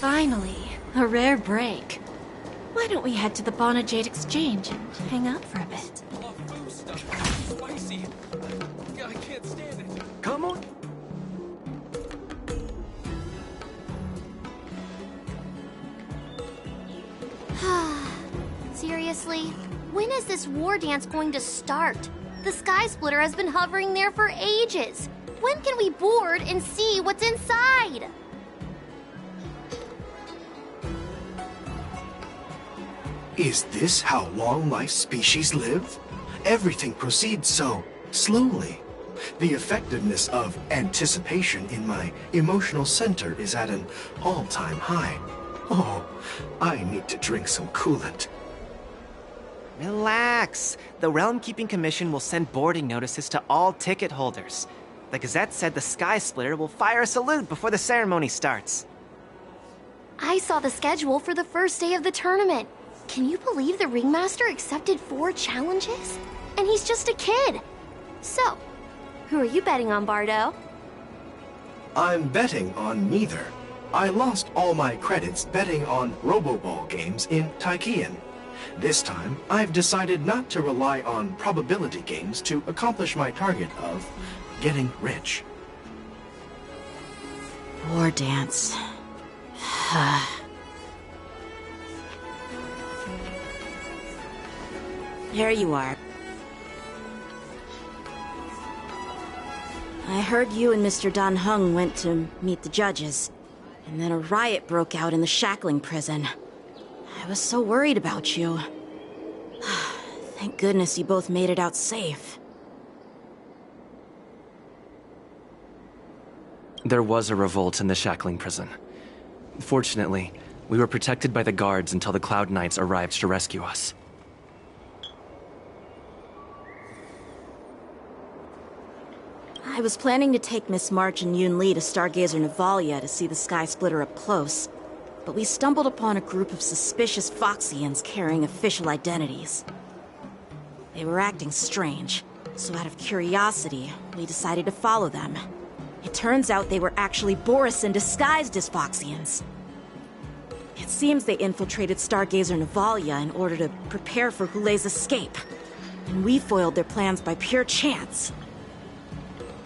Finally, a rare break. Why don't we head to the Bonajade Exchange and hang out for a bit? Spicy. I can't stand it. Come on. Seriously? When is this war dance going to start? The Sky Splitter has been hovering there for ages. When can we board and see what's inside? Is this how long life species live? Everything proceeds so slowly. The effectiveness of anticipation in my emotional center is at an all-time high. Oh, I need to drink some coolant. Relax. The Realm Keeping Commission will send boarding notices to all ticket holders. The Gazette said the Sky Splitter will fire a salute before the ceremony starts. I saw the schedule for the first day of the tournament. Can you believe the Ringmaster accepted 4 challenges? And he's just a kid. So, who are you betting on, Bardo? I'm betting on neither. I lost all my credits betting on Roboball games in Taikian. This time, I've decided not to rely on probability games to accomplish my target of getting rich. War dance. There you are. I heard you and Mr. Dan Heng went to meet the judges, and then a riot broke out in the shackling prison. I was so worried about you. Thank goodness you both made it out safe. There was a revolt in the shackling prison. Fortunately, we were protected by the guards until the Cloud Knights arrived to rescue us. I was planning to take Miss March and Yun Li to Stargazer Navalia to see the Sky Splitter up close, but we stumbled upon a group of suspicious Foxians carrying official identities. They were acting strange, so out of curiosity, we decided to follow them. It turns out they were actually Borisin disguised as Foxians. It seems they infiltrated Stargazer Navalia in order to prepare for Hulei's escape, and we foiled their plans by pure chance.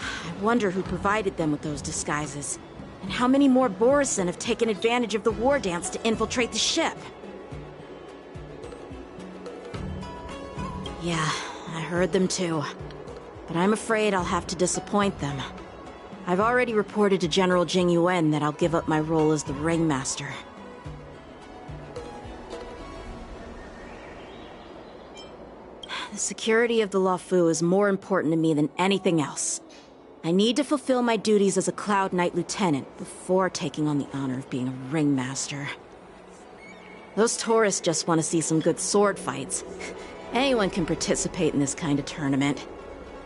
I wonder who provided them with those disguises, and how many more Borisin have taken advantage of the war dance to infiltrate the ship. Yeah, I heard them too. But I'm afraid I'll have to disappoint them. I've already reported to General Jing Yuan that I'll give up my role as the Ringmaster. The security of the Luofu is more important to me than anything else. I need to fulfill my duties as a Cloud Knight Lieutenant before taking on the honor of being a Ringmaster. Those tourists just want to see some good sword fights. Anyone can participate in this kind of tournament.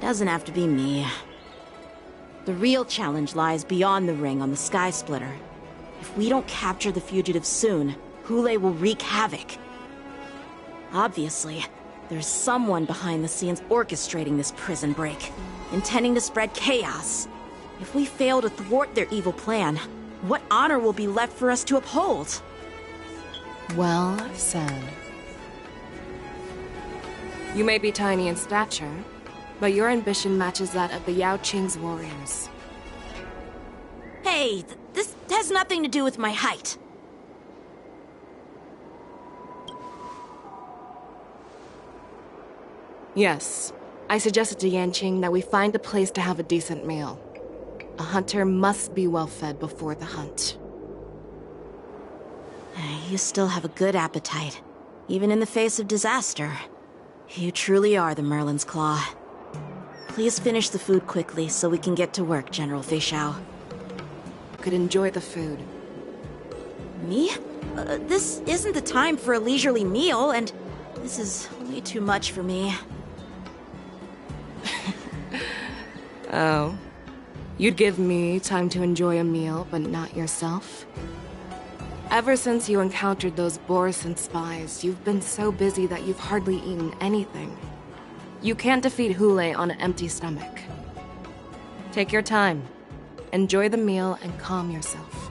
Doesn't have to be me. The real challenge lies beyond the ring on the Sky Splitter. If we don't capture the fugitives soon, Hulei will wreak havoc. Obviously, there's someone behind the scenes orchestrating this prison break, intending to spread chaos. If we fail to thwart their evil plan, what honor will be left for us to uphold? Well said. You may be tiny in stature, but your ambition matches that of the Yao Qing's warriors. Hey, this has nothing to do with my height. Yes, I suggested to Yanqing that we find a place to have a decent meal. A hunter must be well fed before the hunt. You still have a good appetite, even in the face of disaster. You truly are the Merlin's Claw. Please finish the food quickly so we can get to work, General Feixiao. Could enjoy the food. Me? This isn't the time for a leisurely meal, and this is way too much for me. Oh. You'd give me time to enjoy a meal, but not yourself? Ever since you encountered those Borisin spies, you've been so busy that you've hardly eaten anything. You can't defeat Hulei on an empty stomach. Take your time. Enjoy the meal and calm yourself.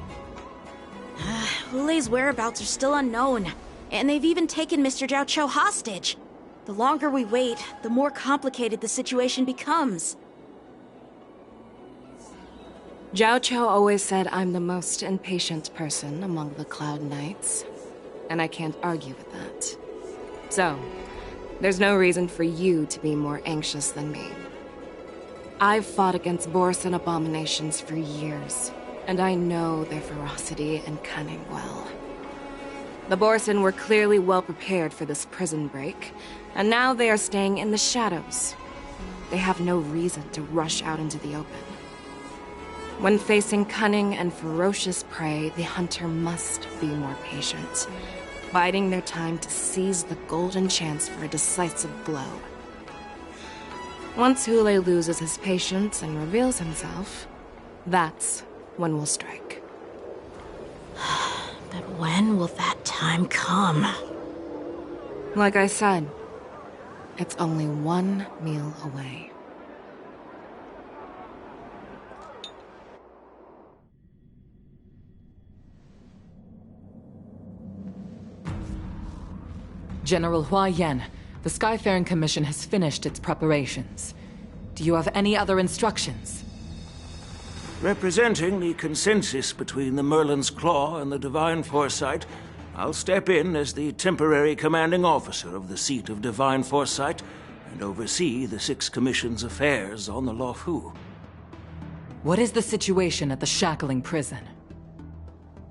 Hulei's whereabouts are still unknown, and they've even taken Mr. Jiao Cho hostage. The longer we wait, the more complicated the situation becomes. Jiao Cho always said I'm the most impatient person among the Cloud Knights, and I can't argue with that. So, there's no reason for you to be more anxious than me. I've fought against Borson abominations for years, and I know their ferocity and cunning well. The Borson were clearly well prepared for this prison break, and now they are staying in the shadows. They have no reason to rush out into the open. When facing cunning and ferocious prey, the hunter must be more patient, biding their time to seize the golden chance for a decisive blow. Once Hulei loses his patience and reveals himself, that's when we'll strike. But when will that time come? Like I said, it's only one meal away. General Hua Yan, the Skyfaring Commission has finished its preparations. Do you have any other instructions? Representing the consensus between the Merlin's Claw and the Divine Foresight, I'll step in as the temporary commanding officer of the seat of Divine Foresight and oversee the Six Commission's affairs on the Luofu. What is the situation at the Shackling prison?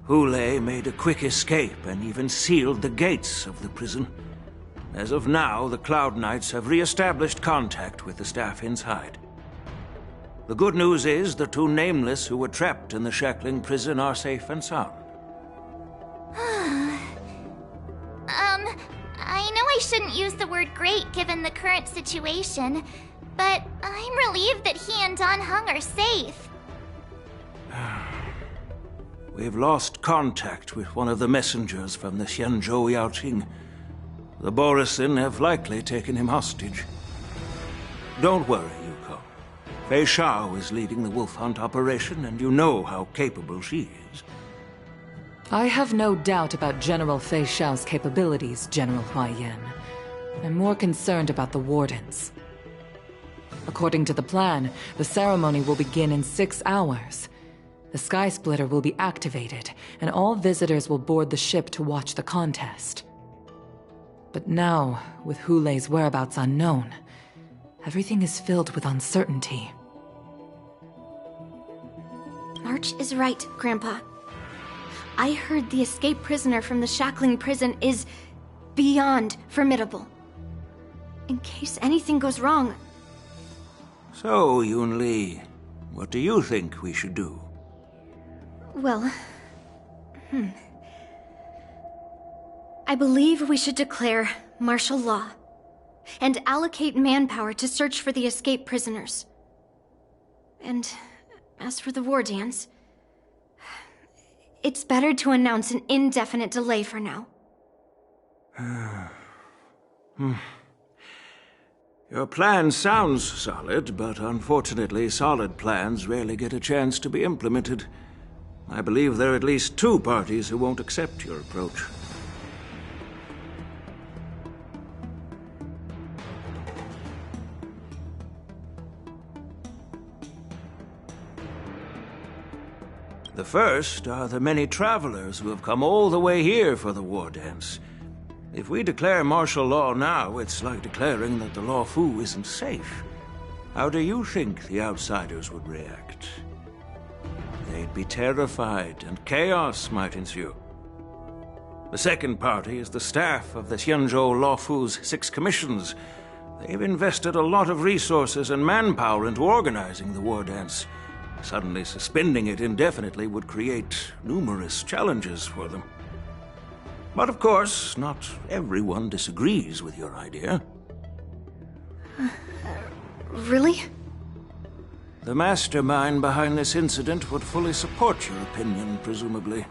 Hulei made a quick escape and even sealed the gates of the prison. As of now, the Cloud Knights have re-established contact with the staff inside. The good news is the two Nameless who were trapped in the Shackling prison are safe and sound. I know I shouldn't use the word great given the current situation, but I'm relieved that he and Don Hung are safe. We've lost contact with one of the messengers from the Xianzhou Yaoqing. The Borison have likely taken him hostage. Don't worry, Yuko. Fei Shao is leading the wolf hunt operation, and you know how capable she is. I have no doubt about General Fei Shao's capabilities, General Hua Yan. I'm more concerned about the Wardens. According to the plan, the ceremony will begin in 6 hours. The Sky Splitter will be activated, and all visitors will board the ship to watch the contest. But now, with Hulei's whereabouts unknown, everything is filled with uncertainty. March is right, Grandpa. I heard the escaped prisoner from the Shackling prison is beyond formidable. In case anything goes wrong... So, Yun-Li, what do you think we should do? Well... I believe we should declare martial law and allocate manpower to search for the escaped prisoners. And as for the war dance, it's better to announce an indefinite delay for now. Your plan sounds solid, but unfortunately solid plans rarely get a chance to be implemented. I believe there are at least 2 parties who won't accept your approach. The first are the many travelers who have come all the way here for the war dance. If we declare martial law now, it's like declaring that the Luofu isn't safe. How do you think the outsiders would react? They'd be terrified, and chaos might ensue. The second party is the staff of the Xianzhou Luofu's 6 commissions. They've invested a lot of resources and manpower into organizing the war dance. Suddenly suspending it indefinitely would create numerous challenges for them. But of course, not everyone disagrees with your idea. Really? The mastermind behind this incident would fully support your opinion, presumably.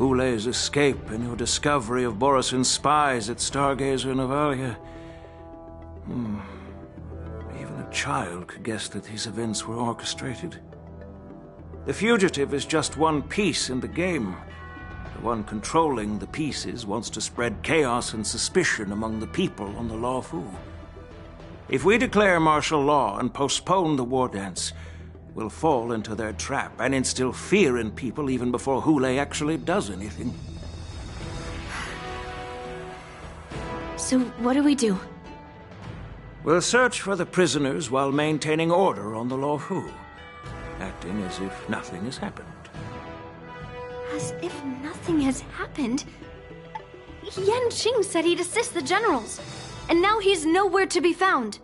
Hule's escape and your discovery of Borison's spies at Stargazer Navalia. Even a child could guess that these events were orchestrated. The fugitive is just one piece in the game. The one controlling the pieces wants to spread chaos and suspicion among the people on the Lawfu. If we declare martial law and postpone the war dance, we'll fall into their trap and instill fear in people even before Hule actually does anything. So what do we do? We'll search for the prisoners while maintaining order on the Lawfu, acting as if nothing has happened. As if nothing has happened? Yanqing said he'd assist the generals, and now he's nowhere to be found.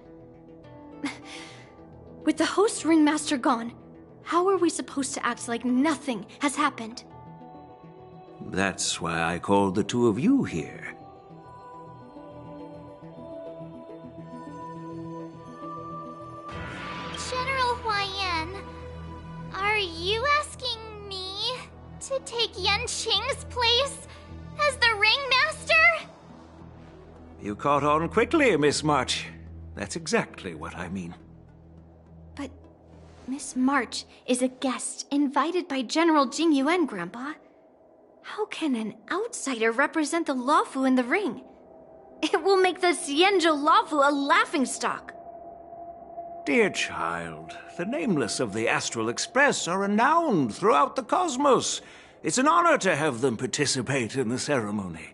With the host ringmaster gone, how are we supposed to act like nothing has happened? That's why I called the two of you here. General Huayan, are you asking me to take Yanqing's place as the ringmaster? You caught on quickly, Miss March. That's exactly what I mean. But Miss March is a guest invited by General Jing Yuan, Grandpa. How can an outsider represent the Lawfu in the ring? It will make the Xianzhou Lawfu a laughingstock. Dear child, the nameless of the Astral Express are renowned throughout the cosmos. It's an honor to have them participate in the ceremony.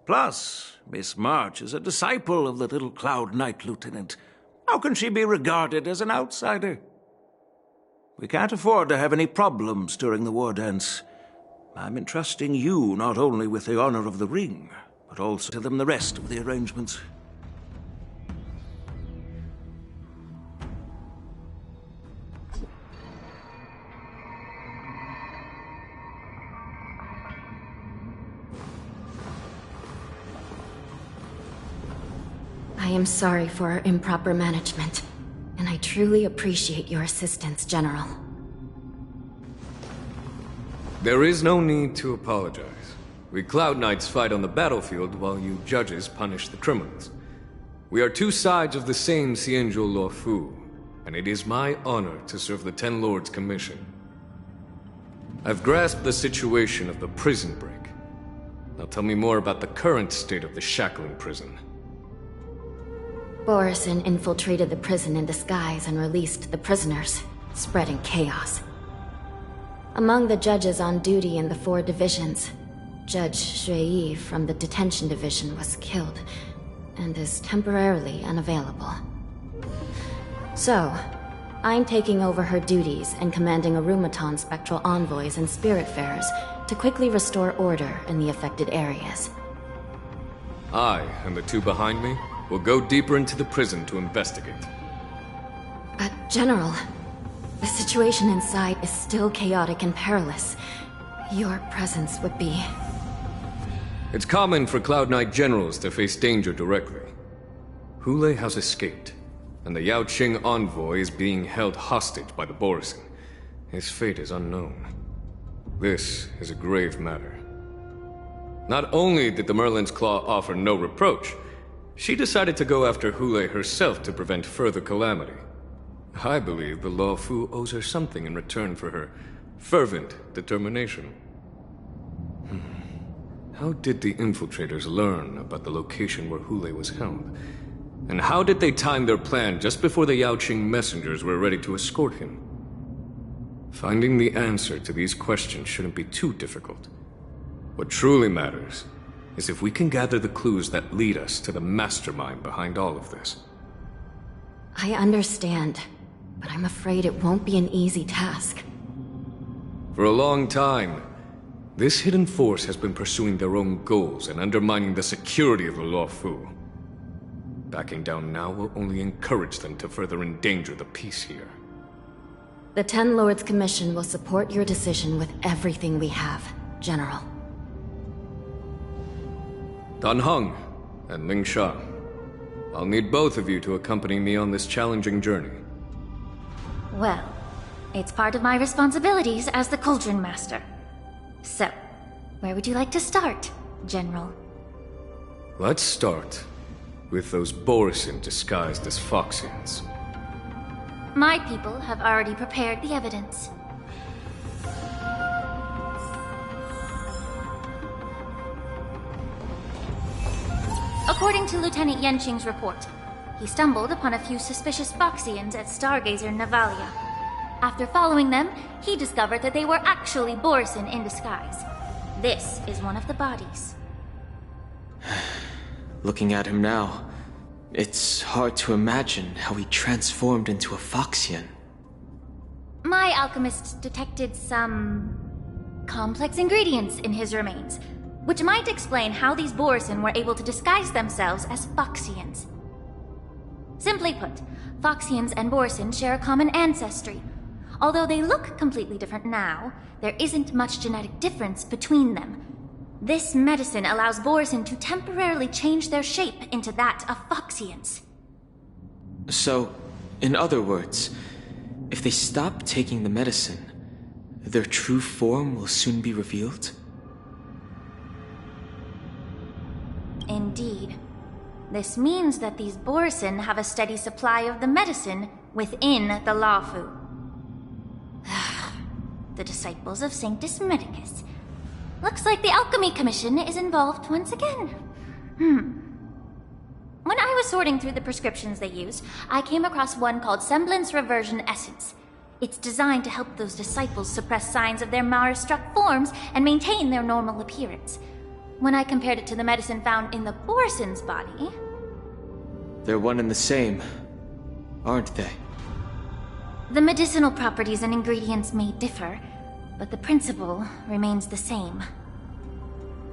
Plus, Miss March is a disciple of the little Cloud Knight Lieutenant. How can she be regarded as an outsider? We can't afford to have any problems during the war dance. I'm entrusting you not only with the honor of the ring, but also to them the rest of the arrangements. I am sorry for our improper management, and I truly appreciate your assistance, General. There is no need to apologize. We Cloud Knights fight on the battlefield while you judges punish the criminals. We are two sides of the same Xianzhou Luofu, and it is my honor to serve the Ten Lords' commission. I've grasped the situation of the prison break. Now tell me more about the current state of the shackling prison. Borison infiltrated the prison in disguise and released the prisoners, spreading chaos. Among the judges on duty in the 4 divisions, Judge Shui from the detention division was killed and is temporarily unavailable. So, I'm taking over her duties and commanding Arumaton spectral envoys and spiritfarers to quickly restore order in the affected areas. I and the two behind me will go deeper into the prison to investigate. But, General, the situation inside is still chaotic and perilous. Your presence would be... It's common for Cloud Knight generals to face danger directly. Hule has escaped, and the Yaoqing envoy is being held hostage by the Borison. His fate is unknown. This is a grave matter. Not only did the Merlin's Claw offer no reproach, she decided to go after Hule herself to prevent further calamity. I believe the Luofu owes her something in return for her fervent determination. How did the infiltrators learn about the location where Hule was held? And how did they time their plan just before the Yaoqing messengers were ready to escort him? Finding the answer to these questions shouldn't be too difficult. What truly matters is if we can gather the clues that lead us to the mastermind behind all of this. I understand, but I'm afraid it won't be an easy task. For a long time, this hidden force has been pursuing their own goals and undermining the security of the Luofu. Backing down now will only encourage them to further endanger the peace here. The Ten Lords Commission will support your decision with everything we have, General. Dan Heng and Ling Sha, I'll need both of you to accompany me on this challenging journey. Well, it's part of my responsibilities as the Cauldron Master. So, Where would you like to start, General? Let's start with those Borisin disguised as Foxians. My people have already prepared the evidence. According to Lieutenant Yenqing's report, he stumbled upon a few suspicious Foxians at Stargazer Navalia. After following them, he discovered that they were actually Borisin in disguise. This is one of the bodies. Looking at him now, it's hard to imagine how he transformed into a Foxian. My alchemist detected some complex ingredients in his remains, which might explain how these Borisin were able to disguise themselves as Foxians. Simply put, Foxians and Borisin share a common ancestry. Although they look completely different now, there isn't much genetic difference between them. This medicine allows Borisin to temporarily change their shape into that of Foxians. So, in other words, if they stop taking the medicine, their true form will soon be revealed? Indeed. This means that these Borisin have a steady supply of the medicine within the Lafu. The disciples of Sanctus Medicus. Looks like the Alchemy Commission is involved once again. When I was sorting through the prescriptions they use, I came across one called Semblance Reversion Essence. It's designed to help those disciples suppress signs of their Mara-struck forms and maintain their normal appearance. When I compared it to the medicine found in the Borisin's body... They're one and the same, aren't they? The medicinal properties and ingredients may differ, but the principle remains the same.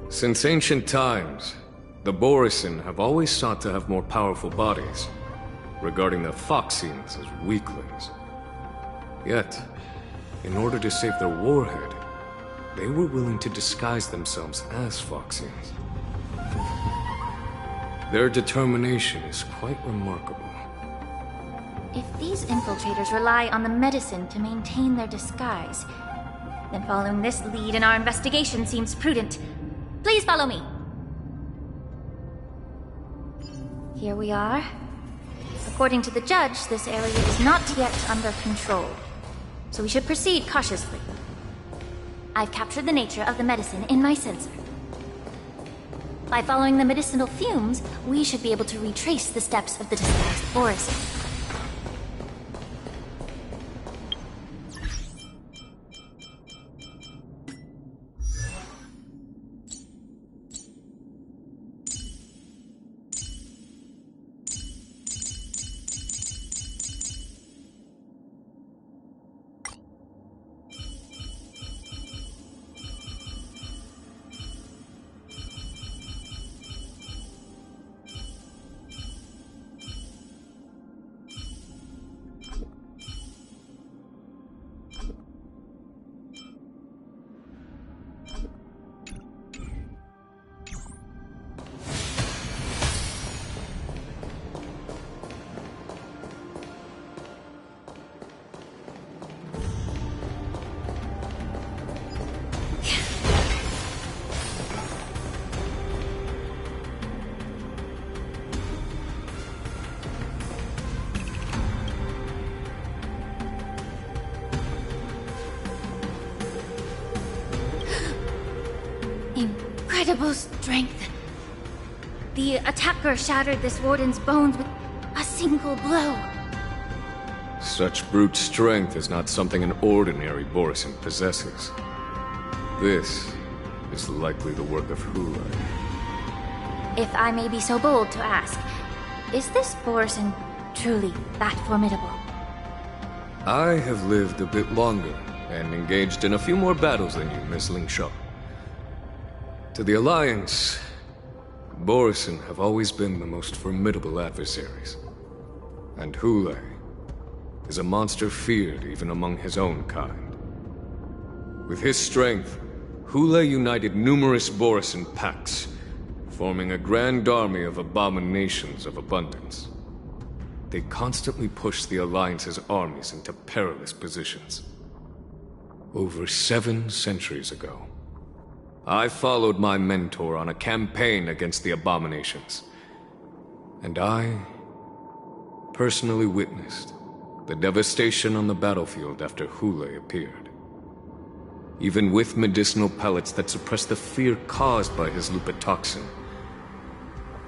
Since ancient times, the Borisin have always sought to have more powerful bodies, regarding the Foxians as weaklings. Yet, in order to save their warhead, they were willing to disguise themselves as Foxians. Their determination is quite remarkable. If these infiltrators rely on the medicine to maintain their disguise, then following this lead in our investigation seems prudent. Please follow me. Here we are. According to the judge, this area is not yet under control, so we should proceed cautiously. I've captured the nature of the medicine in my sensor. By following the medicinal fumes, we should be able to retrace the steps of the disguised Borisin. Incredible strength. The attacker shattered this warden's bones with a single blow. Such brute strength is not something an ordinary Borisin possesses. This is likely the work of Hulai. If I may be so bold to ask, is this Borisin truly that formidable? I have lived a bit longer and engaged in a few more battles than you, Miss Lingshaw. To the Alliance, Borisin have always been the most formidable adversaries. And Hulai is a monster feared even among his own kind. With his strength, Hulai united numerous Borisin packs, forming a grand army of abominations of abundance. They constantly push the Alliance's armies into perilous positions. Over 7 centuries ago, I followed my mentor on a campaign against the abominations. And I personally witnessed the devastation on the battlefield after Hule appeared. Even with medicinal pellets that suppress the fear caused by his lupitoxin,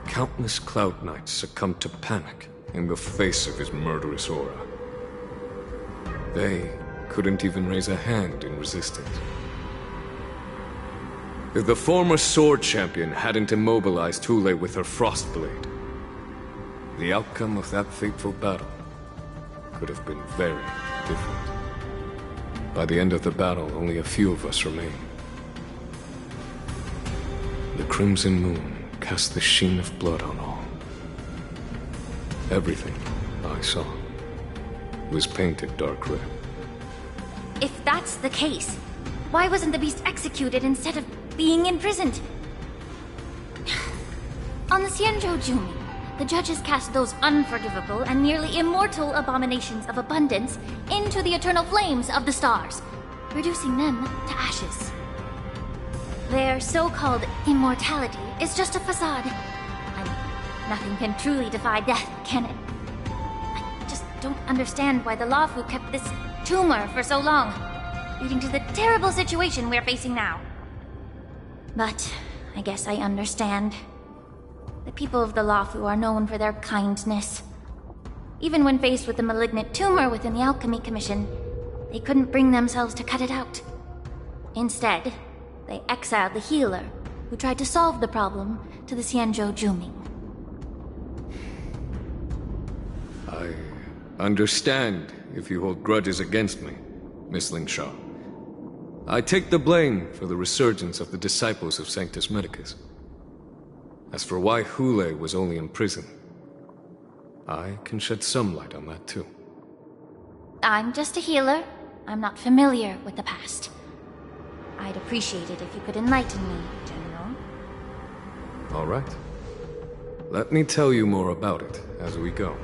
countless Cloud Knights succumbed to panic in the face of his murderous aura. They couldn't even raise a hand in resistance. If the former sword champion hadn't immobilized Hule with her frost blade, the outcome of that fateful battle could have been very different. By the end of the battle, only a few of us remained. The crimson moon cast the sheen of blood on all. Everything I saw was painted dark red. If that's the case, why wasn't the beast executed instead of being imprisoned? On the Xianzhou Jumi, the judges cast those unforgivable and nearly immortal abominations of abundance into the eternal flames of the stars, reducing them to ashes. Their so-called immortality is just a facade. I mean, nothing can truly defy death, can it? I just don't understand why the Luofu kept this tumor for so long, leading to the terrible situation we're facing now. But I guess I understand. The people of the Luofu are known for their kindness. Even when faced with the malignant tumor within the Alchemy Commission, they couldn't bring themselves to cut it out. Instead, they exiled the healer, who tried to solve the problem, to the Xianzhou Jumi. I understand if you hold grudges against me, Miss Lingshaw. I take the blame for the resurgence of the disciples of Sanctus Medicus. As for why Hule was only in prison, I can shed some light on that too. I'm just a healer. I'm not familiar with the past. I'd appreciate it if you could enlighten me, General. All right. Let me tell you more about it as we go.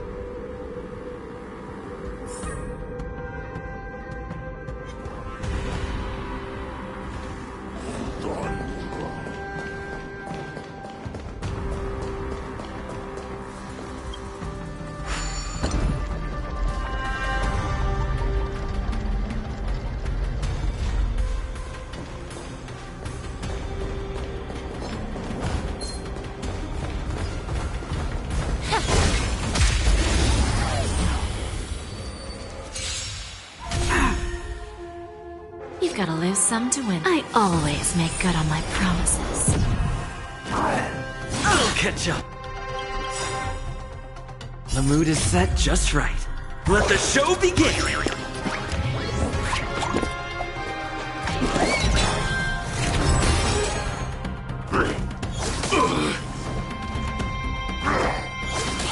Gotta lose some to win. I always make good on my promises. I'll catch up. The mood is set just right. Let the show begin!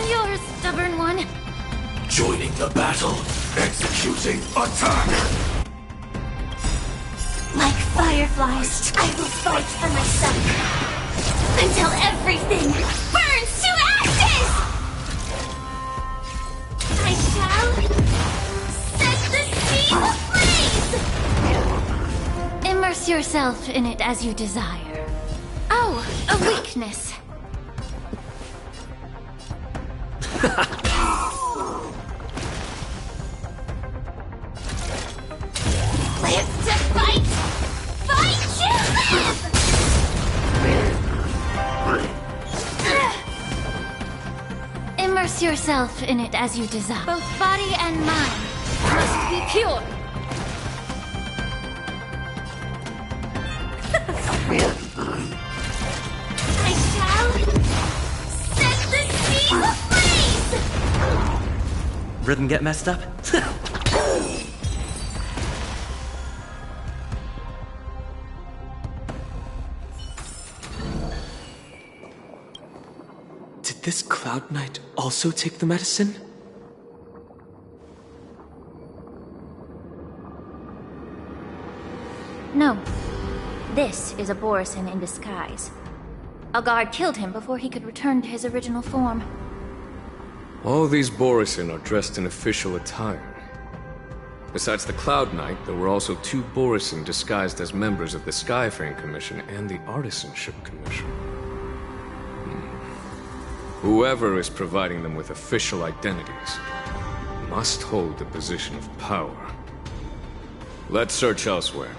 You're a stubborn one. Joining the battle. Executing attack! Like fireflies, I will fight for myself until everything burns to ashes! I shall set the sea ablaze! Immerse yourself in it as you desire. Oh, a weakness. Live to fight! Fight to live! Immerse yourself in it as you desire. Both body and mind must be pure. I shall set the sea ablaze! Rhythm get messed up? Did this Cloud Knight also take the medicine? No. This is a Borisin in disguise. A guard killed him before he could return to his original form. All these Borisin are dressed in official attire. Besides the Cloud Knight, there were also 2 Borisin disguised as members of the Skyfaring Commission and the Artisanship Commission. Whoever is providing them with official identities must hold the position of power. Let's search elsewhere.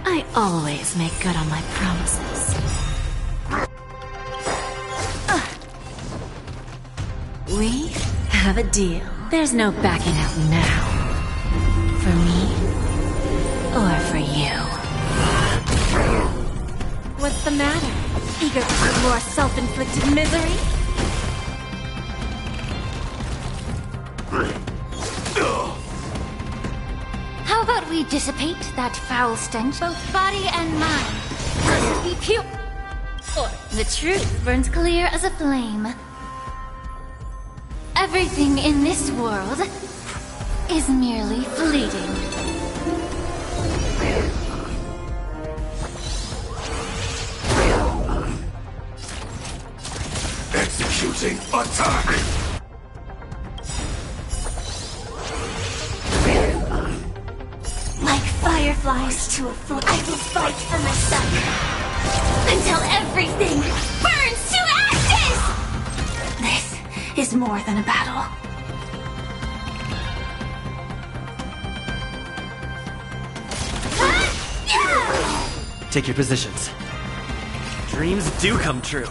I always make good on my promises. We have a deal. There's no backing out now. For me, or for you. What's the matter? Eager for more self-inflicted misery? How about we dissipate that foul stench, both body and mind? Let it be pure. Or the truth burns clear as a flame. Everything in this world is merely fleeting. Executing attack! Like fireflies to a flame, I will fight for myself until everything burns to ashes! This is more than a battle. Take your positions. Dreams do come true.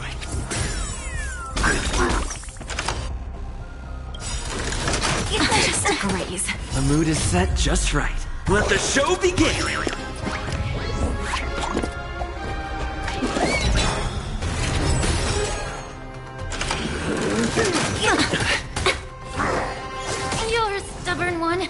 Just a graze. The mood is set just right. Let the show begin! You're a stubborn one.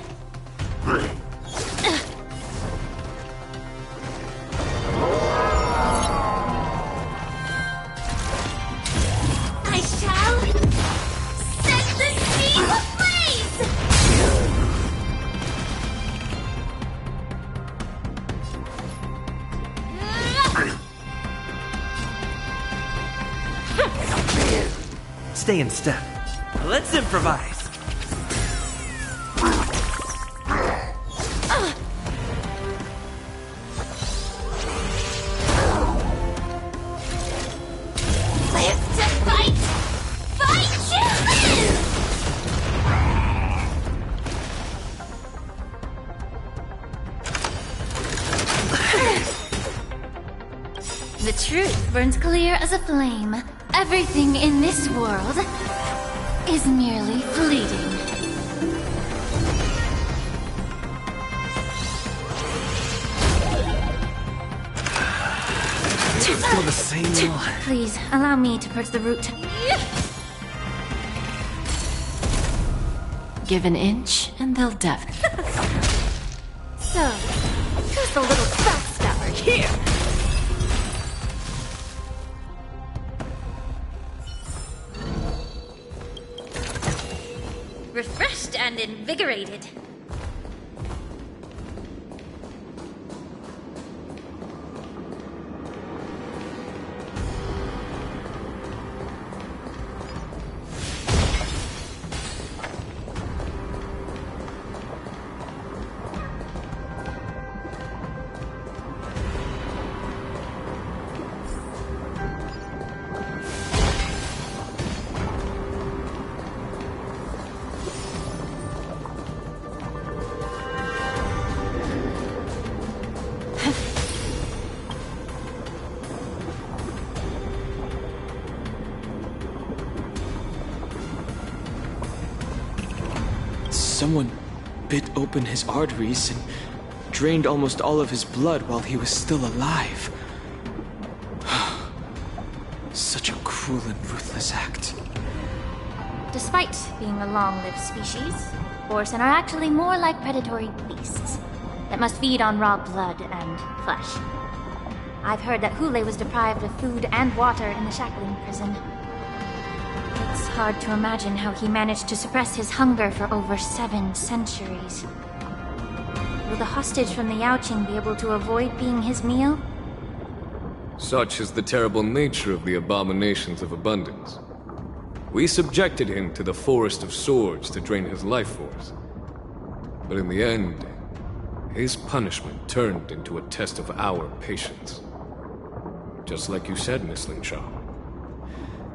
I shall set the sea ablaze! Stay in step. Let's improvise. truth burns clear as a flame. Everything in this world is merely fleeting. It's still the same one. Please, allow me to purge the root. Give an inch, and they'll definitely. So, who's the little backstabber here? Refreshed and invigorated. Someone bit open his arteries and drained almost all of his blood while he was still alive. Such a cruel and ruthless act. Despite being a long-lived species, Borsen are actually more like predatory beasts that must feed on raw blood and flesh. I've heard that Hule was deprived of food and water in the shackling prison. It's hard to imagine how he managed to suppress his hunger for over 7 centuries. Will the hostage from the Yaoqing be able to avoid being his meal? Such is the terrible nature of the abominations of abundance. We subjected him to the Forest of Swords to drain his life force. But in the end, his punishment turned into a test of our patience. Just like you said, Miss Linshaw.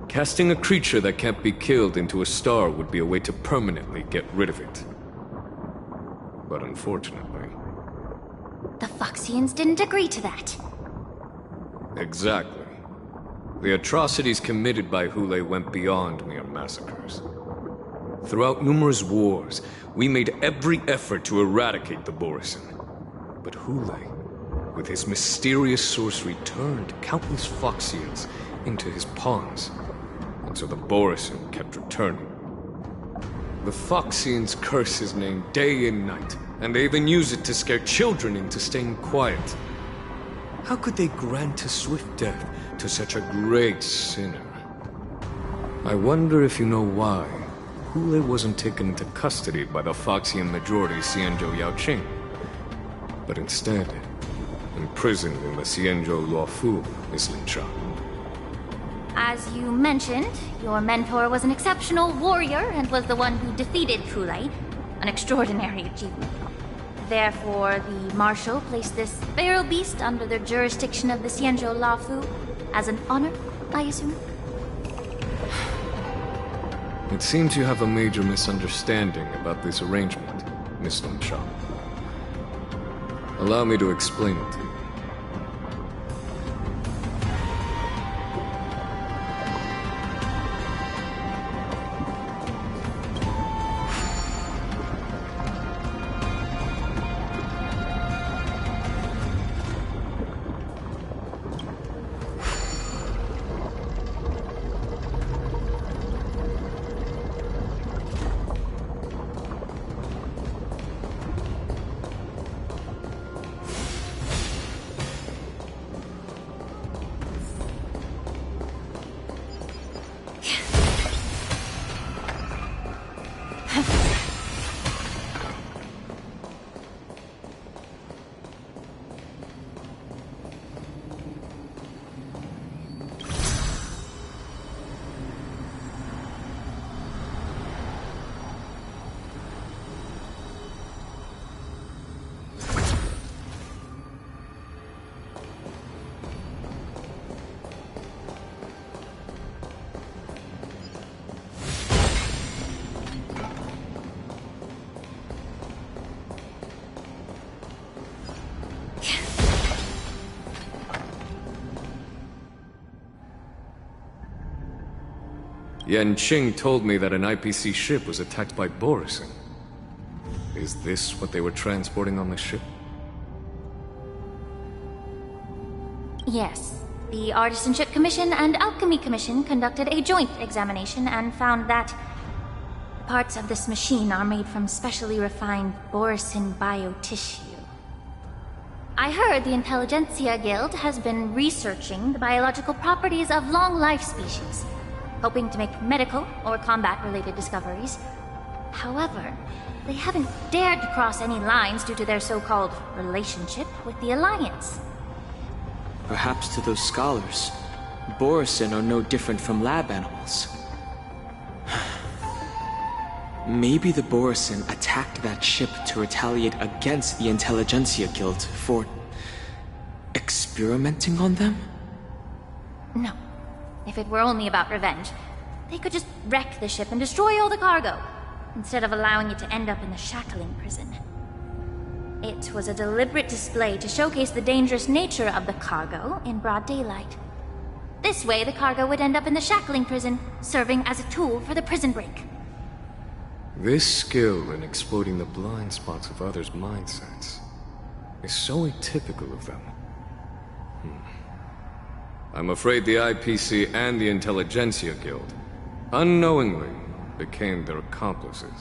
Casting a creature that can't be killed into a star would be a way to permanently get rid of it. But unfortunately... The Foxians didn't agree to that. Exactly. The atrocities committed by Hule went beyond mere massacres. Throughout numerous wars, we made every effort to eradicate the Borison. But Hule, with his mysterious sorcery, turned countless Foxians into his pawns. And so the Borison kept returning. The Foxians curse his name day and night, and they even use it to scare children into staying quiet. How could they grant a swift death to such a great sinner? I wonder if you know why Hule wasn't taken into custody by the Foxian majority Xianzhou Yaoqing, but instead imprisoned in the Xianzhou Luofu, Miss Linshaw. As you mentioned, your mentor was an exceptional warrior and was the one who defeated Hule, an extraordinary achievement. Therefore, the Marshal placed this feral beast under the jurisdiction of the Xianzhou Luofu as an honor, I assume? It seems you have a major misunderstanding about this arrangement, Miss Linshaw. Allow me to explain it to you. Yanqing told me that an IPC ship was attacked by Borisin. Is this what they were transporting on the ship? Yes. The Artisanship Commission and Alchemy Commission conducted a joint examination and found that parts of this machine are made from specially refined Borisin biotissue. I heard the Intelligentsia Guild has been researching the biological properties of long-life species, hoping to make medical or combat-related discoveries. However, they haven't dared to cross any lines due to their so-called relationship with the Alliance. Perhaps to those scholars, Borisin are no different from lab animals. Maybe the Borisin attacked that ship to retaliate against the Intelligentsia Guild for experimenting on them? No. If it were only about revenge, they could just wreck the ship and destroy all the cargo, instead of allowing it to end up in the shackling prison. It was a deliberate display to showcase the dangerous nature of the cargo in broad daylight. This way, the cargo would end up in the shackling prison, serving as a tool for the prison break. This skill in exploiting the blind spots of others' mindsets is so atypical of them. I'm afraid the IPC and the Intelligentsia Guild unknowingly became their accomplices.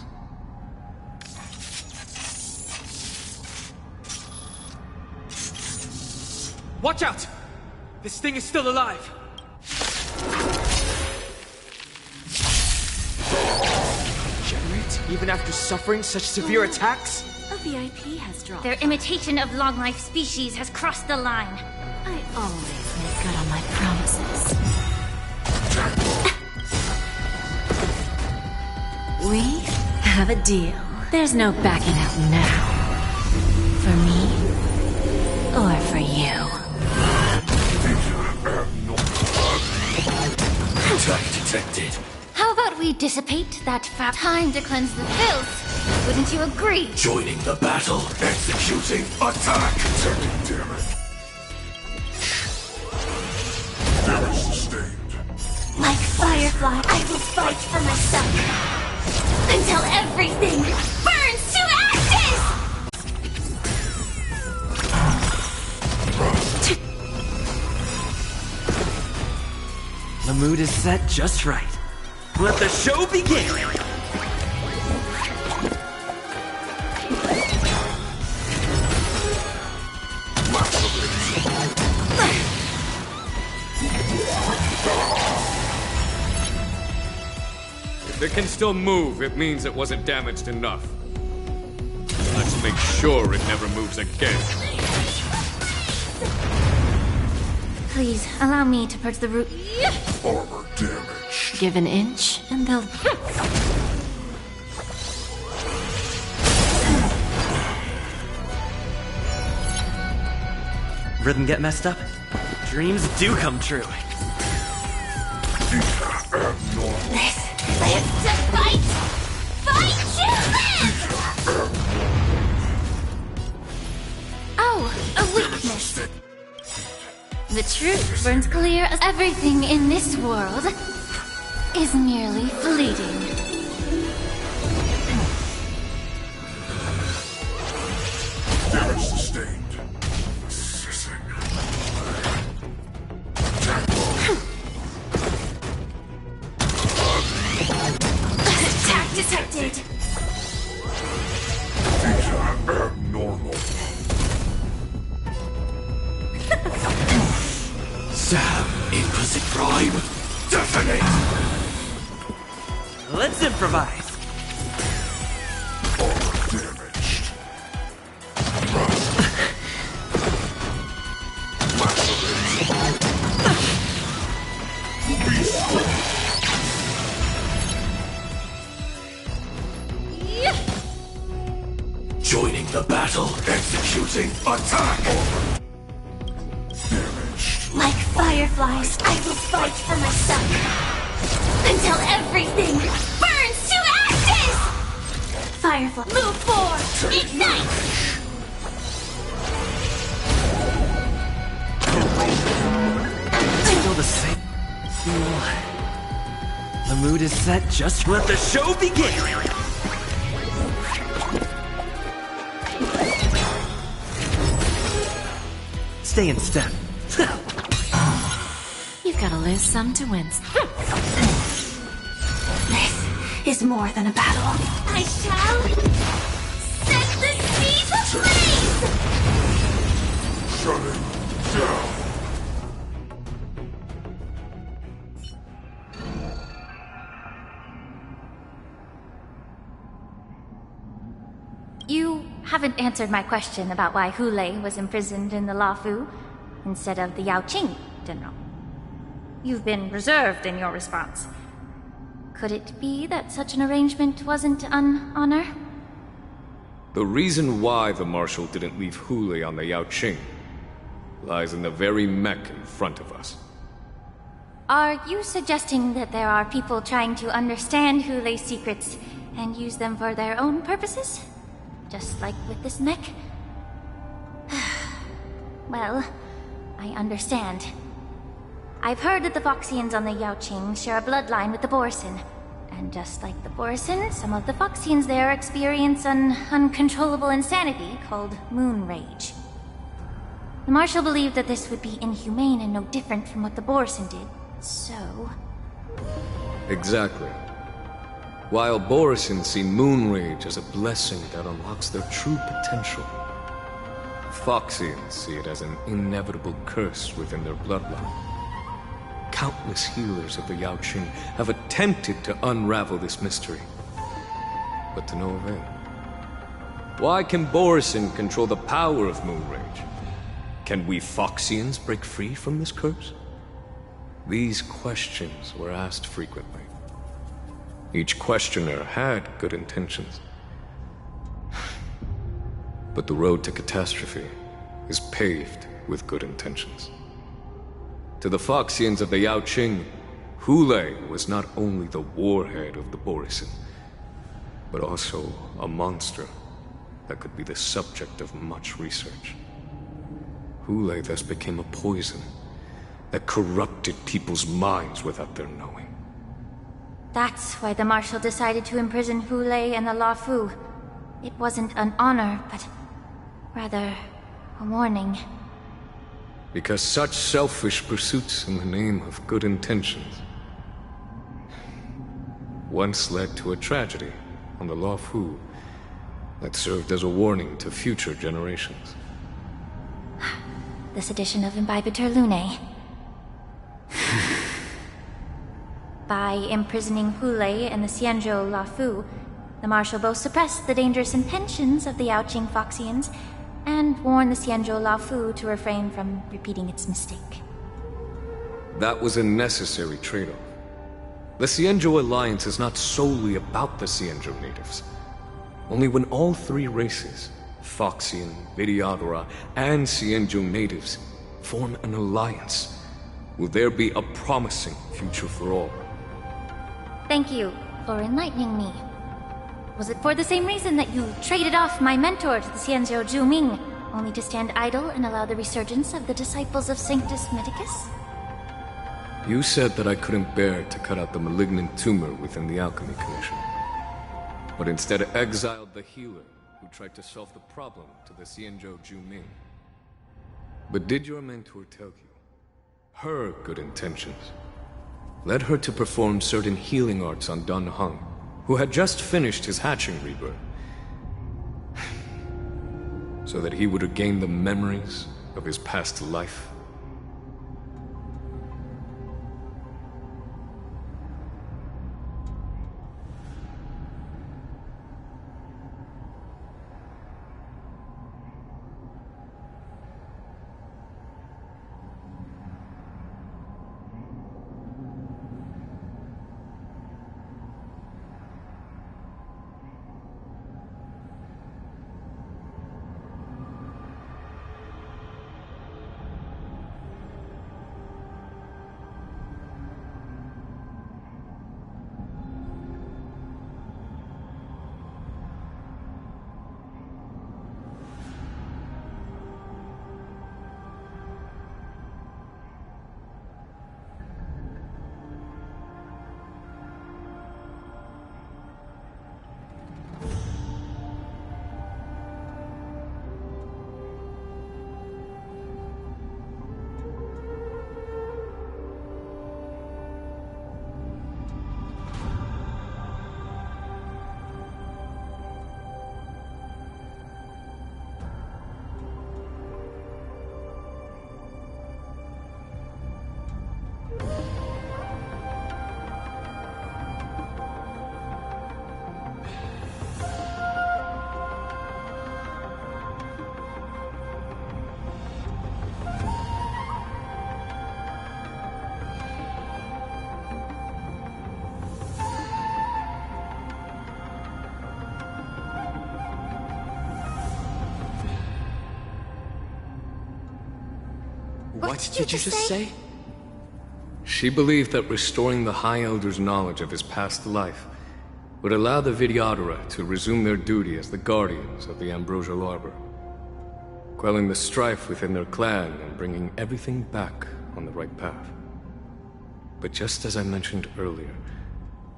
Watch out! This thing is still alive! Regenerate, even after suffering such severe attacks? A VIP has dropped. Their imitation of long-life species has crossed the line. I always make good on my promises. We have a deal. There's no backing out now. For me, or for you. Attack detected. How about we dissipate that time to cleanse the filth? Wouldn't you agree? Joining the battle. Executing attack. Taking damage. Damage sustained. Like Firefly, I will fight for myself. Until everything burns to ashes! The mood is set just right. Let the show begin! If it can still move, it means it wasn't damaged enough. Let's make sure it never moves again. Please, allow me to purge the root. Armor damage. Give an inch, and they'll... Rhythm get messed up? Dreams do come true. This lives to fight! Fight to live! Oh, a weakness. The truth burns clear as everything in this world is merely fleeting. Damage sustained. Attack detected! Abnormal. Sam, implicit prime. Detonate. Let's improvise. Damaged. Joining the battle, executing attack. Damaged. Like fireflies, I will fight for myself. Until everything burns to ashes! Firefly, move forward! Ignite! Still the same. The The mood is set, just let the show begin! Stay in step. You've got to lose some to win. This is more than a battle. I shall set the seas ablaze! Shutting down. You haven't answered my question about why Hule was imprisoned in the Luofu instead of the Yaoqing, General. You've been reserved in your response. Could it be that such an arrangement wasn't an honor? The reason why the Marshal didn't leave Hule on the Yaoqing lies in the very mech in front of us. Are you suggesting that there are people trying to understand Hule's secrets and use them for their own purposes? Just like with this mech? Well, I understand. I've heard that the Foxians on the Yaoqing share a bloodline with the Borson. And just like the Borson, some of the Foxians there experience an uncontrollable insanity called moon rage. The Marshal believed that this would be inhumane and no different from what the Borson did, so... Exactly. While Borson see moon rage as a blessing that unlocks their true potential, Foxians see it as an inevitable curse within their bloodline. Countless healers of the Yaoqing have attempted to unravel this mystery, but to no avail. Why can Borson control the power of moon rage? Can we Foxians break free from this curse? These questions were asked frequently. Each questioner had good intentions. But the road to catastrophe is paved with good intentions. To the Foxians of the Yaoqing, Hule was not only the warhead of the Borison, but also a monster that could be the subject of much research. Hule thus became a poison that corrupted people's minds without their knowing. That's why the Marshal decided to imprison Hule and the Luofu. It wasn't an honor, but rather a warning. Because such selfish pursuits in the name of good intentions once led to a tragedy on the Luofu that served as a warning to future generations. The sedition of Imbibitor Lunae. By imprisoning Hule and the Xianzhou Luofu, the Marshal both suppressed the dangerous intentions of the Yaoqing Foxians and warned the Xianzhou Luofu to refrain from repeating its mistake. That was a necessary trade-off. The Xianzhou alliance is not solely about the Xianzhou natives. Only when all three races, Foxian, Vidyadhara, and Xianzhou natives, form an alliance, will there be a promising future for all. Thank you for enlightening me. Was it for the same reason that you traded off my mentor to the Xianzhou Zhuming, only to stand idle and allow the resurgence of the disciples of Sanctus Medicus? You said that I couldn't bear to cut out the malignant tumor within the Alchemy Commission, but instead exiled the healer who tried to solve the problem to the Xianzhou Zhuming. But did your mentor tell you her good intentions led her to perform certain healing arts on Dun Hung, who had just finished his hatching rebirth, so that he would regain the memories of his past life? What did you just say? She believed that restoring the High Elder's knowledge of his past life would allow the Videodora to resume their duty as the guardians of the Ambrosial Arbor, quelling the strife within their clan and bringing everything back on the right path. But just as I mentioned earlier,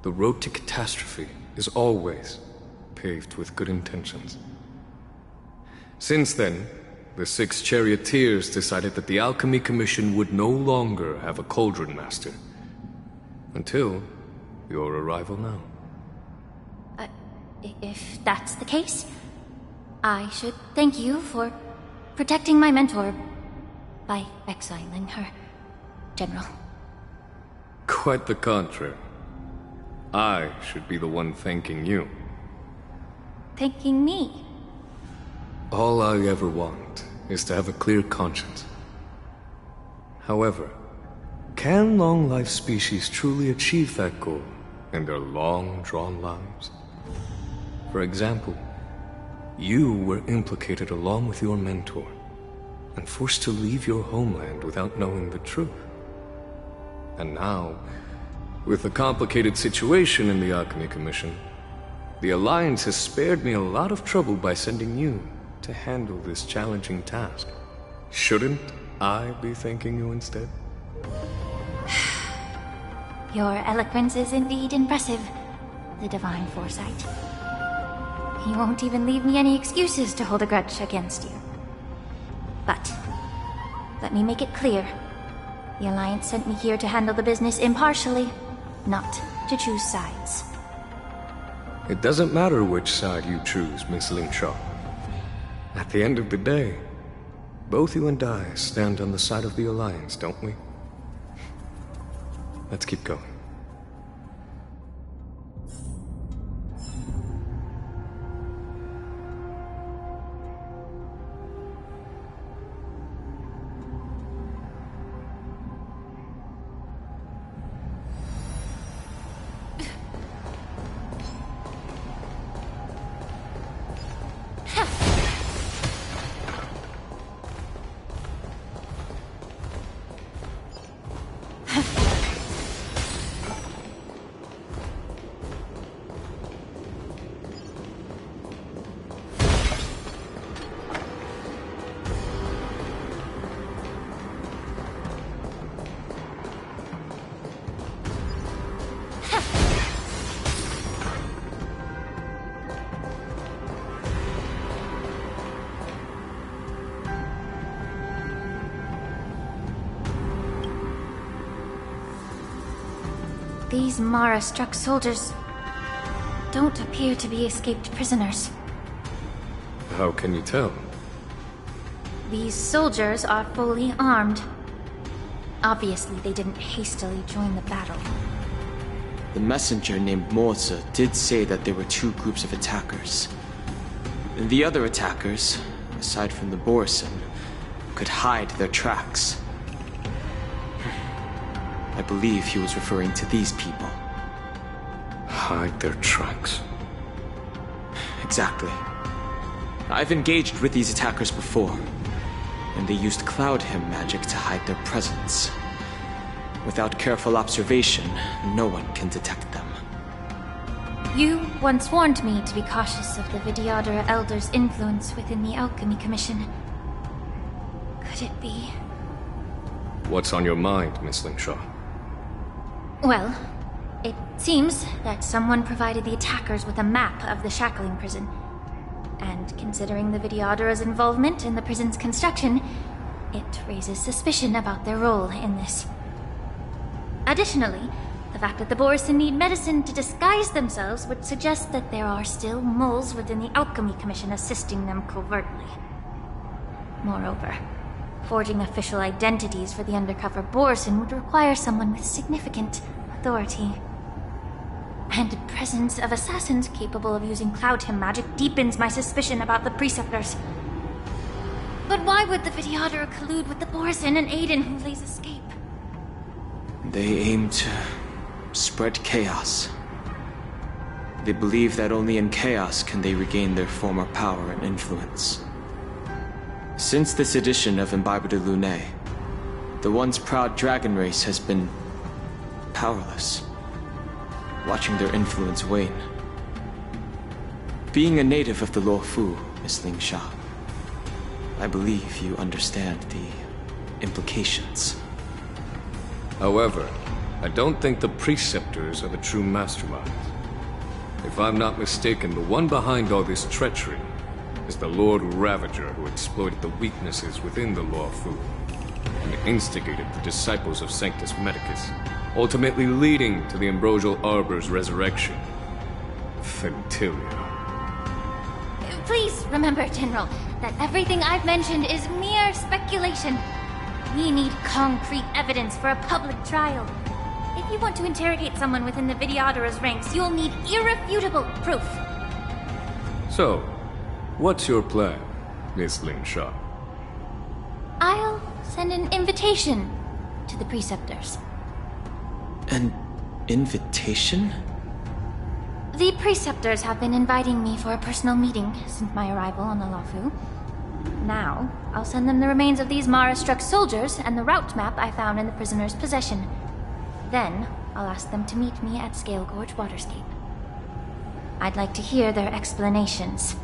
the road to catastrophe is always paved with good intentions. Since then, the 6 charioteers decided that the Alchemy Commission would no longer have a cauldron master. Until your arrival now. If that's the case, I should thank you for protecting my mentor by exiling her, General. Quite the contrary. I should be the one thanking you. Thanking me? All I ever want is to have a clear conscience. However, can long-life species truly achieve that goal in their long-drawn lives? For example, you were implicated along with your mentor, and forced to leave your homeland without knowing the truth. And now, with the complicated situation in the Alchemy Commission, the Alliance has spared me a lot of trouble by sending you to handle this challenging task. Shouldn't I be thanking you instead? Your eloquence is indeed impressive, the divine foresight. You won't even leave me any excuses to hold a grudge against you. But, let me make it clear. The Alliance sent me here to handle the business impartially, not to choose sides. It doesn't matter which side you choose, Miss Lingshaw. At the end of the day, both you and I stand on the side of the Alliance, don't we? Let's keep going. These Mara-struck soldiers don't appear to be escaped prisoners. How can you tell? These soldiers are fully armed. Obviously, they didn't hastily join the battle. The messenger named Morza did say that there were 2 groups of attackers. The other attackers, aside from the Borison, could hide their tracks. I believe he was referring to these people. Hide their tracks? Exactly. I've engaged with these attackers before, and they used Cloud Hymn magic to hide their presence. Without careful observation, no one can detect them. You once warned me to be cautious of the Videodora Elder's influence within the Alchemy Commission. Could it be? What's on your mind, Miss Lingshaw? Well, it seems that someone provided the attackers with a map of the shackling prison. And considering the Videodora's involvement in the prison's construction, it raises suspicion about their role in this. Additionally, the fact that the Borison need medicine to disguise themselves would suggest that there are still moles within the Alchemy Commission assisting them covertly. Moreover, forging official identities for the undercover Borison would require someone with significant authority. And the presence of assassins capable of using Cloud Hymn magic deepens my suspicion about the Preceptors. But why would the Videodora collude with the Borison and aid in Hulei's escape? They aim to spread chaos. They believe that only in chaos can they regain their former power and influence. Since this edition of Imbibe de Lune, the once proud dragon race has been powerless, watching their influence wane. Being a native of the Luofu, Miss Ling Sha, I believe you understand the implications. However, I don't think the Preceptors are the true masterminds. If I'm not mistaken, the one behind all this treachery is the Lord Ravager who exploited the weaknesses within the Luofu and instigated the disciples of Sanctus Medicus, ultimately leading to the Ambrosial Arbor's resurrection. Fentilia. Please remember, General, that everything I've mentioned is mere speculation. We need concrete evidence for a public trial. If you want to interrogate someone within the Videodara's ranks, you'll need irrefutable proof. So, what's your plan, Miss Ling Sha? I'll send an invitation to the Preceptors. An invitation? The Preceptors have been inviting me for a personal meeting since my arrival on the Luofu. Now, I'll send them the remains of these Mara-struck soldiers and the route map I found in the prisoner's possession. Then, I'll ask them to meet me at Scale Gorge Waterscape. I'd like to hear their explanations.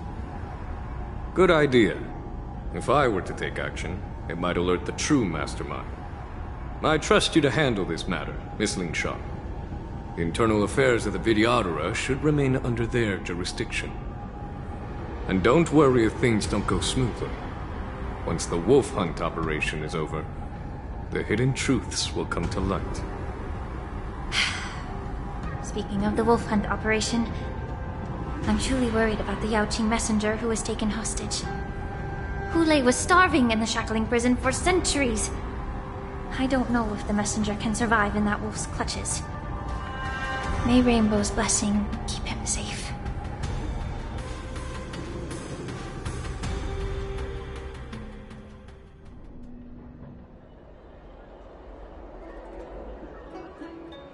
Good idea. If I were to take action, it might alert the true mastermind. I trust you to handle this matter, Miss Ling Sha. The internal affairs of the Videodara should remain under their jurisdiction. And don't worry if things don't go smoothly. Once the wolf hunt operation is over, the hidden truths will come to light. Speaking of the wolf hunt operation, I'm truly worried about the Yaoqing messenger who was taken hostage. Hulei was starving in the shackling prison for centuries. I don't know if the messenger can survive in that wolf's clutches. May Rainbow's blessing keep him safe.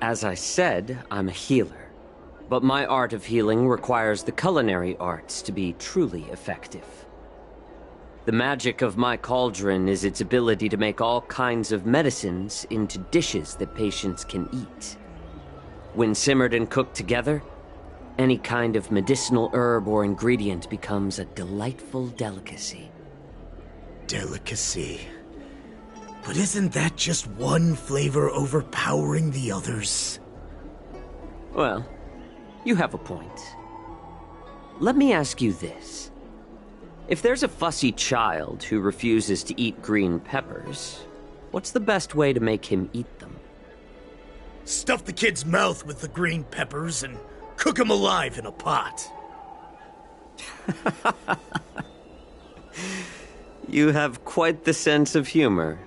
As I said, I'm a healer. But my art of healing requires the culinary arts to be truly effective. The magic of my cauldron is its ability to make all kinds of medicines into dishes that patients can eat. When simmered and cooked together, any kind of medicinal herb or ingredient becomes a delightful delicacy. Delicacy. But isn't that just one flavor overpowering the others? Well, you have a point. Let me ask you this. If there's a fussy child who refuses to eat green peppers, what's the best way to make him eat them? Stuff the kid's mouth with the green peppers and cook him alive in a pot. You have quite the sense of humor.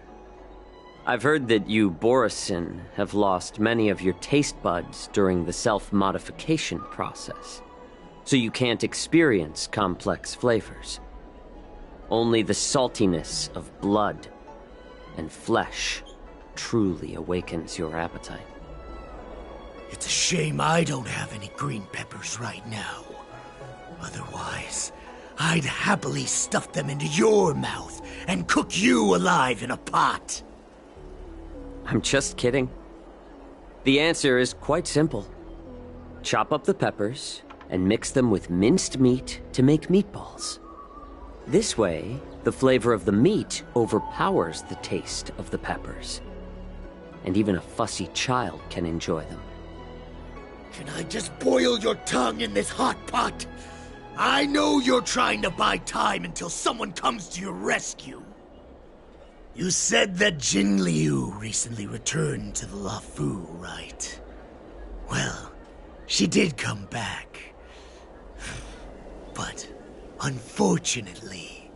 I've heard that you, Borisin, have lost many of your taste buds during the self-modification process, so you can't experience complex flavors. Only the saltiness of blood and flesh truly awakens your appetite. It's a shame I don't have any green peppers right now. Otherwise, I'd happily stuff them into your mouth and cook you alive in a pot. I'm just kidding. The answer is quite simple. Chop up the peppers and mix them with minced meat to make meatballs. This way, the flavor of the meat overpowers the taste of the peppers. And even a fussy child can enjoy them. Can I just boil your tongue in this hot pot? I know you're trying to buy time until someone comes to your rescue. You said that Jin Liu recently returned to the Luofu, right? Well, she did come back. But, unfortunately,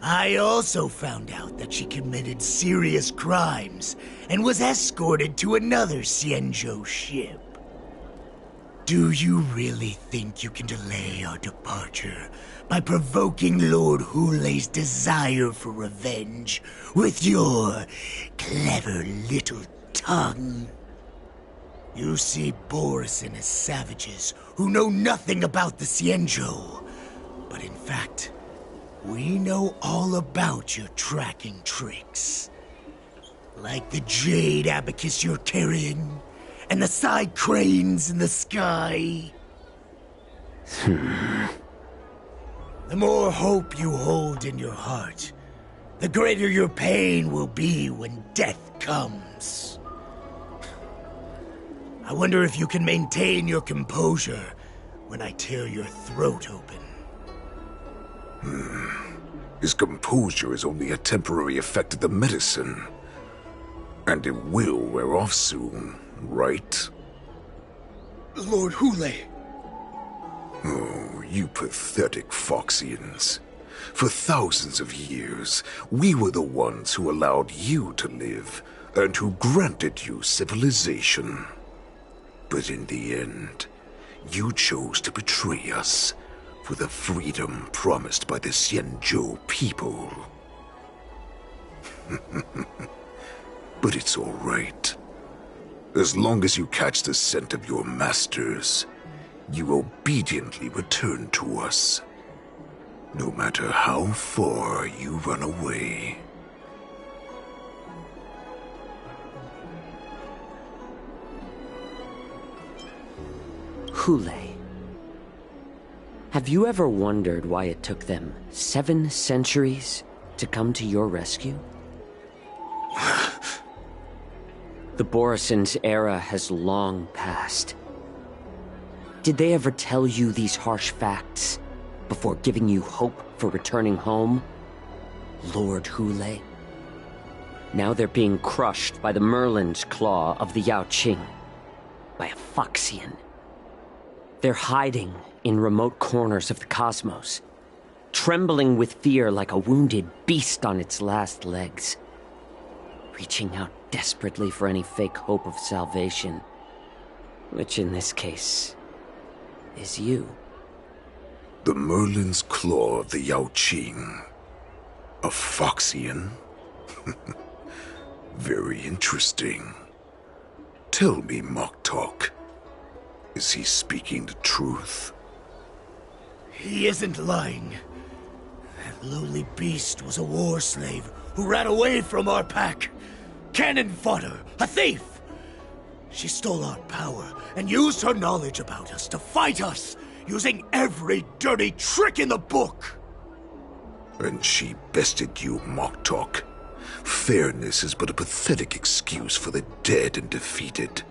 I also found out that she committed serious crimes and was escorted to another Xianzhou ship. Do you really think you can delay our departure by provoking Lord Hulei's desire for revenge with your clever little tongue? You see Borisin as savages who know nothing about the Xianzhou, but in fact, we know all about your tracking tricks. Like the jade abacus you're carrying, and the side cranes in the sky. The more hope you hold in your heart, the greater your pain will be when death comes. I wonder if you can maintain your composure when I tear your throat open. His composure is only a temporary effect of the medicine. And it will wear off soon, right? Lord Hule. Oh, you pathetic Foxians. For thousands of years, we were the ones who allowed you to live, and who granted you civilization. But in the end, you chose to betray us for the freedom promised by the Xianzhou people. But it's all right. As long as you catch the scent of your masters, you obediently return to us. No matter how far you run away. Hule. Have you ever wondered why it took them 7 centuries to come to your rescue? The Borison's era has long passed. Did they ever tell you these harsh facts before giving you hope for returning home, Lord Hule? Now they're being crushed by the Merlin's claw of the Yao Qing, by a Foxian. They're hiding in remote corners of the cosmos, trembling with fear like a wounded beast on its last legs, reaching out desperately for any fake hope of salvation, which in this case is you. The Merlin's claw of the Yao Qing. A Foxian? Very interesting. Tell me, Mock Talk. Is he speaking the truth? He isn't lying. That lowly beast was a war slave who ran away from our pack. Cannon fodder, a thief! She stole our power and used her knowledge about us to fight us, using every dirty trick in the book! And she bested you, Mock Talk. Fairness is but a pathetic excuse for the dead and defeated.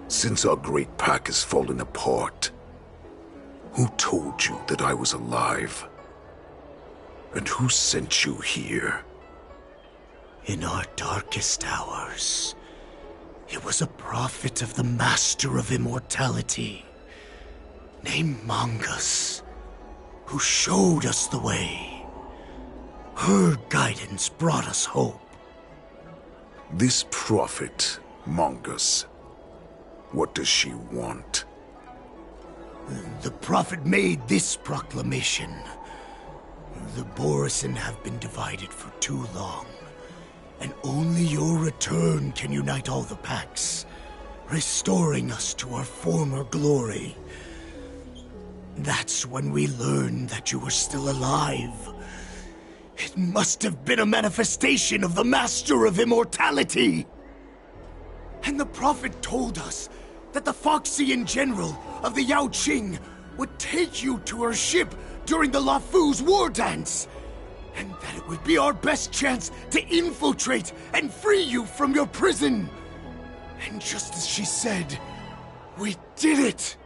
Since our great pack has fallen apart, who told you that I was alive? And who sent you here? In our darkest hours, it was a prophet of the Master of Immortality, named Mongus, who showed us the way. Her guidance brought us hope. This prophet, Mongus, what does she want? The prophet made this proclamation. The Borison have been divided for too long, and only your return can unite all the packs, restoring us to our former glory. That's when we learned that you were still alive. It must have been a manifestation of the Master of Immortality. And the prophet told us that the Foxian general of the Yao Qing would take you to her ship during the Lafu's war dance, and that it would be our best chance to infiltrate and free you from your prison. And just as she said, we did it!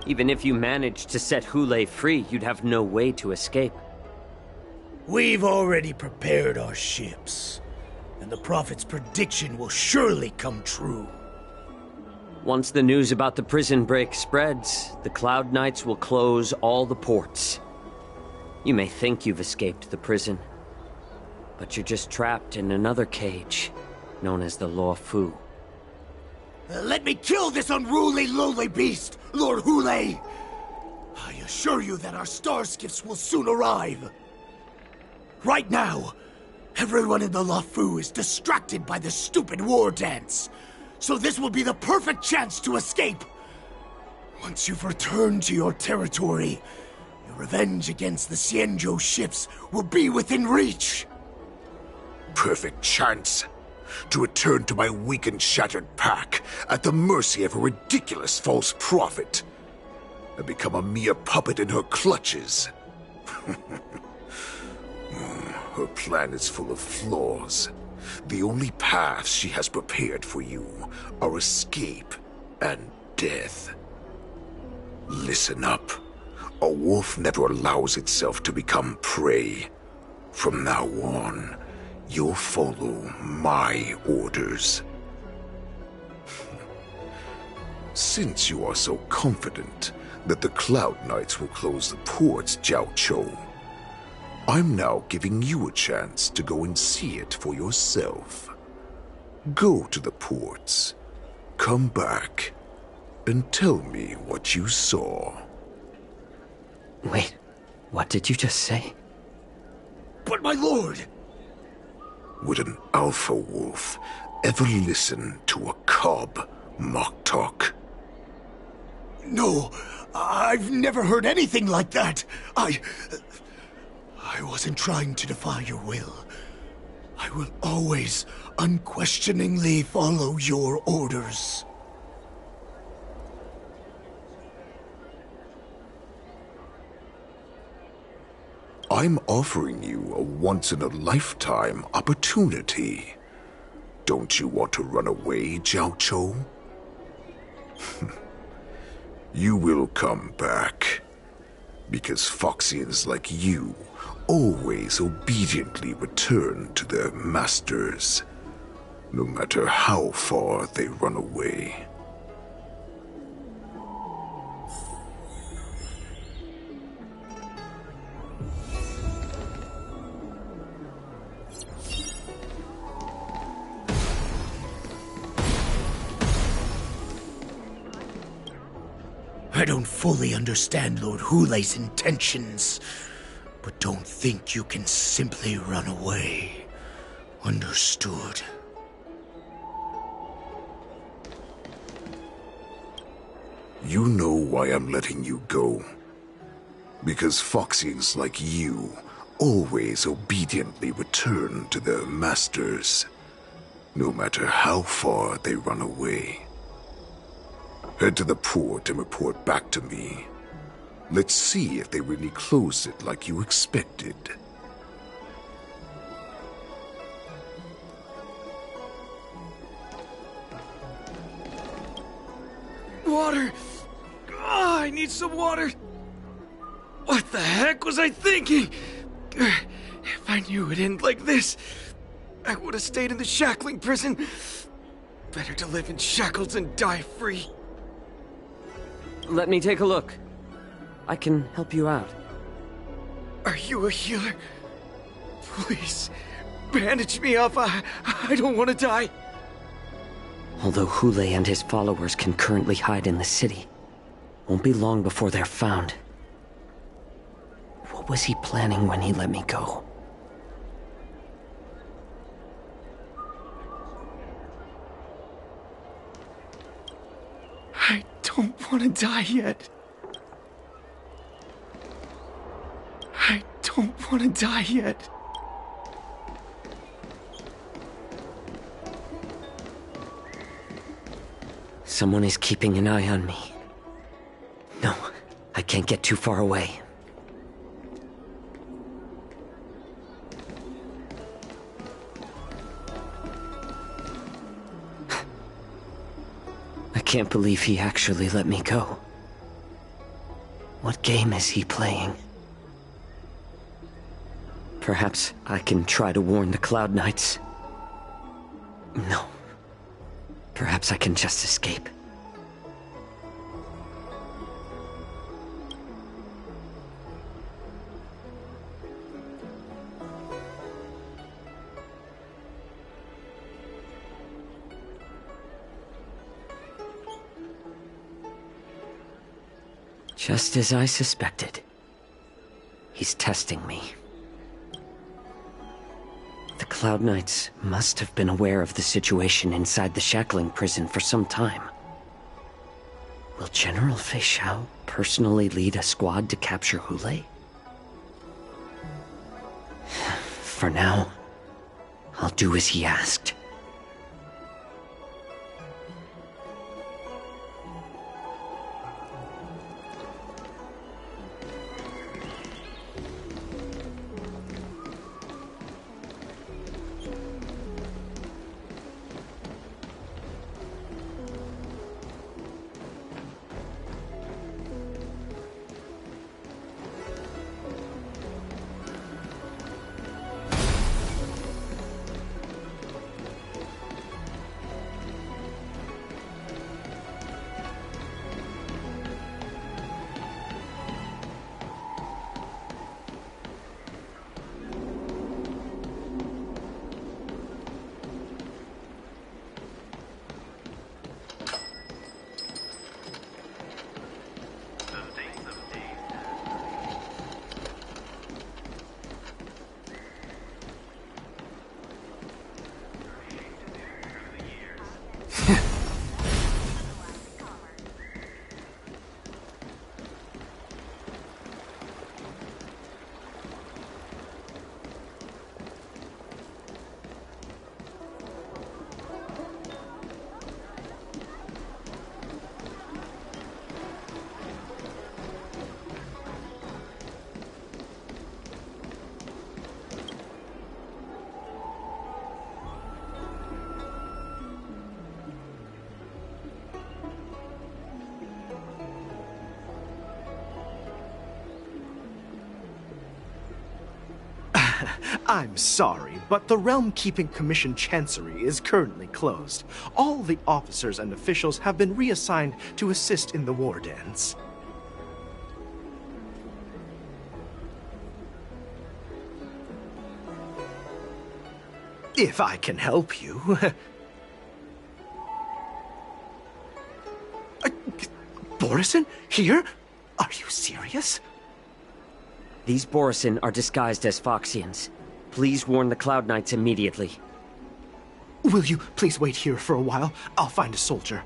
Even if you managed to set Hule free, you'd have no way to escape. We've already prepared our ships, and the Prophet's prediction will surely come true. Once the news about the prison break spreads, the Cloud Knights will close all the ports. You may think you've escaped the prison, but you're just trapped in another cage, known as the Law Fu. Let me kill this unruly, lowly beast, Lord Hule! I assure you that our star skiffs will soon arrive. Right now, everyone in the La Fu is distracted by the stupid war dance, so this will be the perfect chance to escape. Once you've returned to your territory, your revenge against the Xianzhou ships will be within reach. Perfect chance to return to my weak and shattered pack at the mercy of a ridiculous false prophet and become a mere puppet in her clutches. Her plan is full of flaws. The only paths she has prepared for you are escape and death. Listen up. A wolf never allows itself to become prey. From now on, you'll follow my orders. Since you are so confident that the Cloud Knights will close the ports, Jiao Chou, I'm now giving you a chance to go and see it for yourself. Go to the ports, come back, and tell me what you saw. Wait, what did you just say? But my lord! Would an alpha wolf ever listen to a cub mock talk? No, I've never heard anything like that. I wasn't trying to defy your will. I will always unquestioningly follow your orders. I'm offering you a once-in-a-lifetime opportunity. Don't you want to run away, Jiao Chou? You will come back. Because Foxians like you always obediently return to their masters, no matter how far they run away. I don't fully understand Lord Hule's intentions, but don't think you can simply run away. Understood? You know why I'm letting you go. Because Foxians like you always obediently return to their masters, no matter how far they run away. Head to the port and report back to me. Let's see if they really closed it like you expected. Water! Ah, I need some water! What the heck was I thinking? If I knew it'd end like this, I would have stayed in the shackling prison. Better to live in shackles than die free. Let me take a look. I can help you out. Are you a healer? Please, bandage me up. I don't want to die. Although Hule and his followers can currently hide in the city, won't be long before they're found. What was he planning when he let me go? I don't want to die yet. I don't want to die yet. Someone is keeping an eye on me. No, I can't get too far away. I can't believe he actually let me go. What game is he playing? Perhaps I can try to warn the Cloud Knights. No. Perhaps I can just escape. Just as I suspected. He's testing me. The Cloud Knights must have been aware of the situation inside the shackling prison for some time. Will General Fei Xiao personally lead a squad to capture Hulei? For now, I'll do as he asked. I'm sorry, but the Realm Keeping Commission Chancery is currently closed. All the officers and officials have been reassigned to assist in the war dance. If I can help you. Borison? Here? Are you serious? These Borison are disguised as Foxians. Please warn the Cloud Knights immediately. Will you please wait here for a while? I'll find a soldier.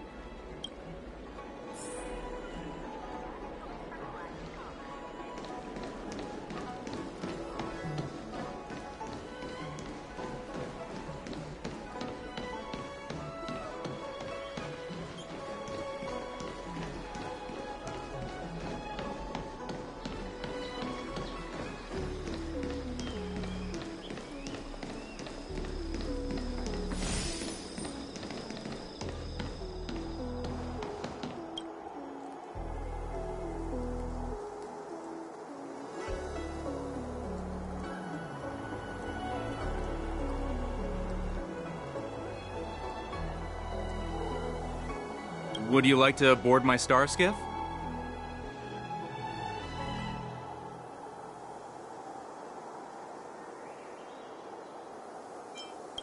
Would you like to board my star skiff?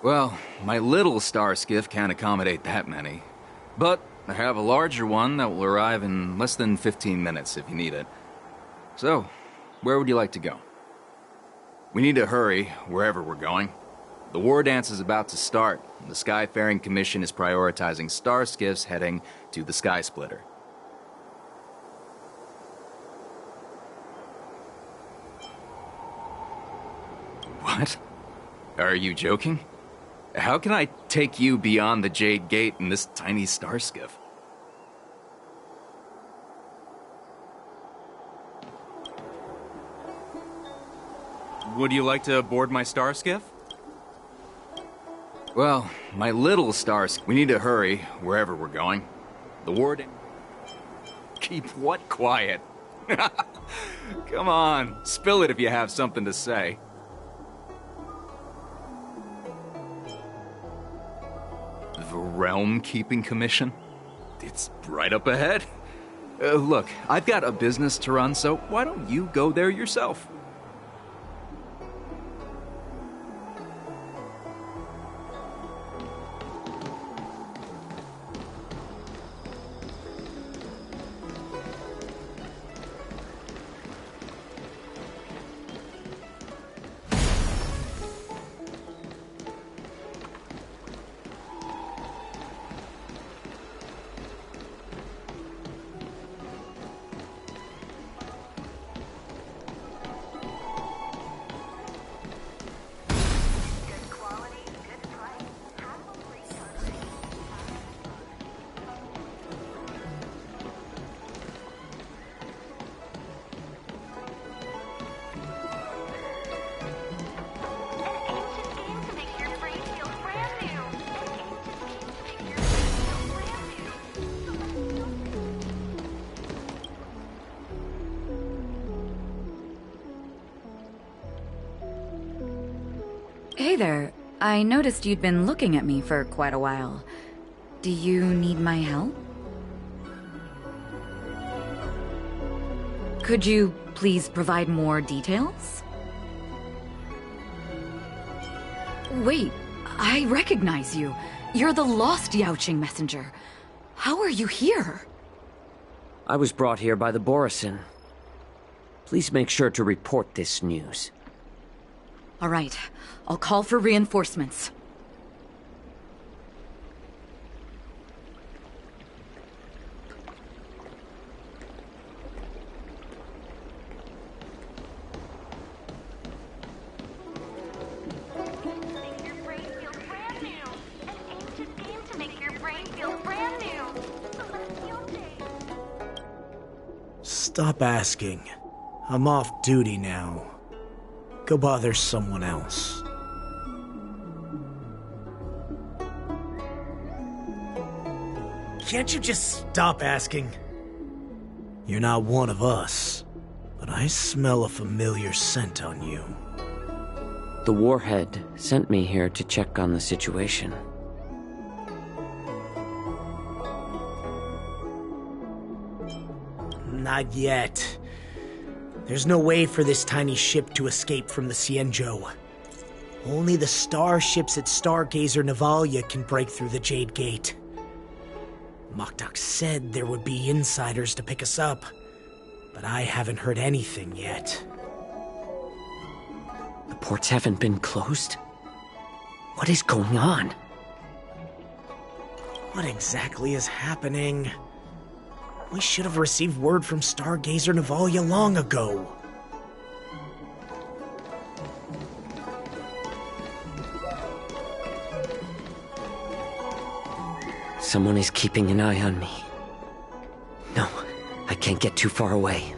Well, my little star skiff can't accommodate that many. But I have a larger one that will arrive in less than 15 minutes if you need it. So, where would you like to go? We need to hurry wherever we're going. The war dance is about to start. The Skyfaring Commission is prioritizing star skiffs heading to the Sky Splitter. What? Are you joking? How can I take you beyond the Jade Gate in this tiny star skiff? Would you like to board my star skiff? Well, my little star skiff. We need to hurry wherever we're going. The war dance. Keep what quiet? Come on, spill it if you have something to say. The Realm Keeping Commission? It's right up ahead. Look, I've got a business to run, so why don't you go there yourself? Hey there. I noticed you'd been looking at me for quite a while. Do you need my help? Could you please provide more details? Wait, I recognize you. You're the lost Yaoqing messenger. How are you here? I was brought here by the Borisin. Please make sure to report this news. All right, I'll call for reinforcements. Stop asking. I'm off duty now. Go bother someone else. Can't you just stop asking? You're not one of us, but I smell a familiar scent on you. The Warhead sent me here to check on the situation. Not yet. There's no way for this tiny ship to escape from the Xianzhou. Only the starships at Stargazer Navalia can break through the Jade Gate. Moktok said there would be insiders to pick us up, but I haven't heard anything yet. The ports haven't been closed? What is going on? What exactly is happening? We should have received word from Stargazer Navalia long ago. Someone is keeping an eye on me. No, I can't get too far away.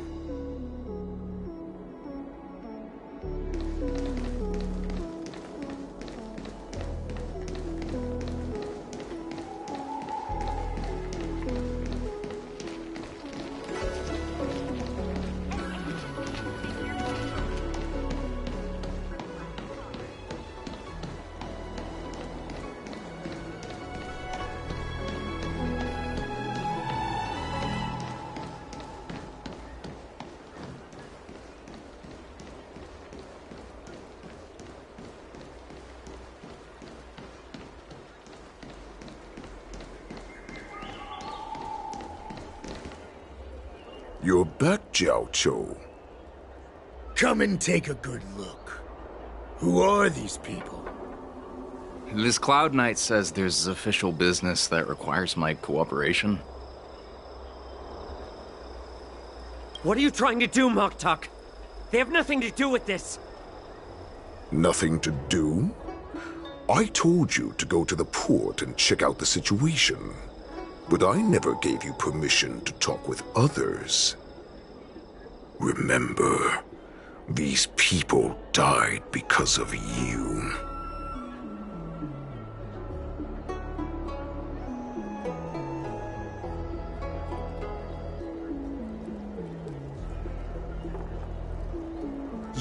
You're back, Jiao Chou. Come and take a good look. Who are these people? This Cloud Knight says there's official business that requires my cooperation. What are you trying to do, Moktok? They have nothing to do with this. Nothing to do? I told you to go to the port and check out the situation. But I never gave you permission to talk with others. Remember, these people died because of you.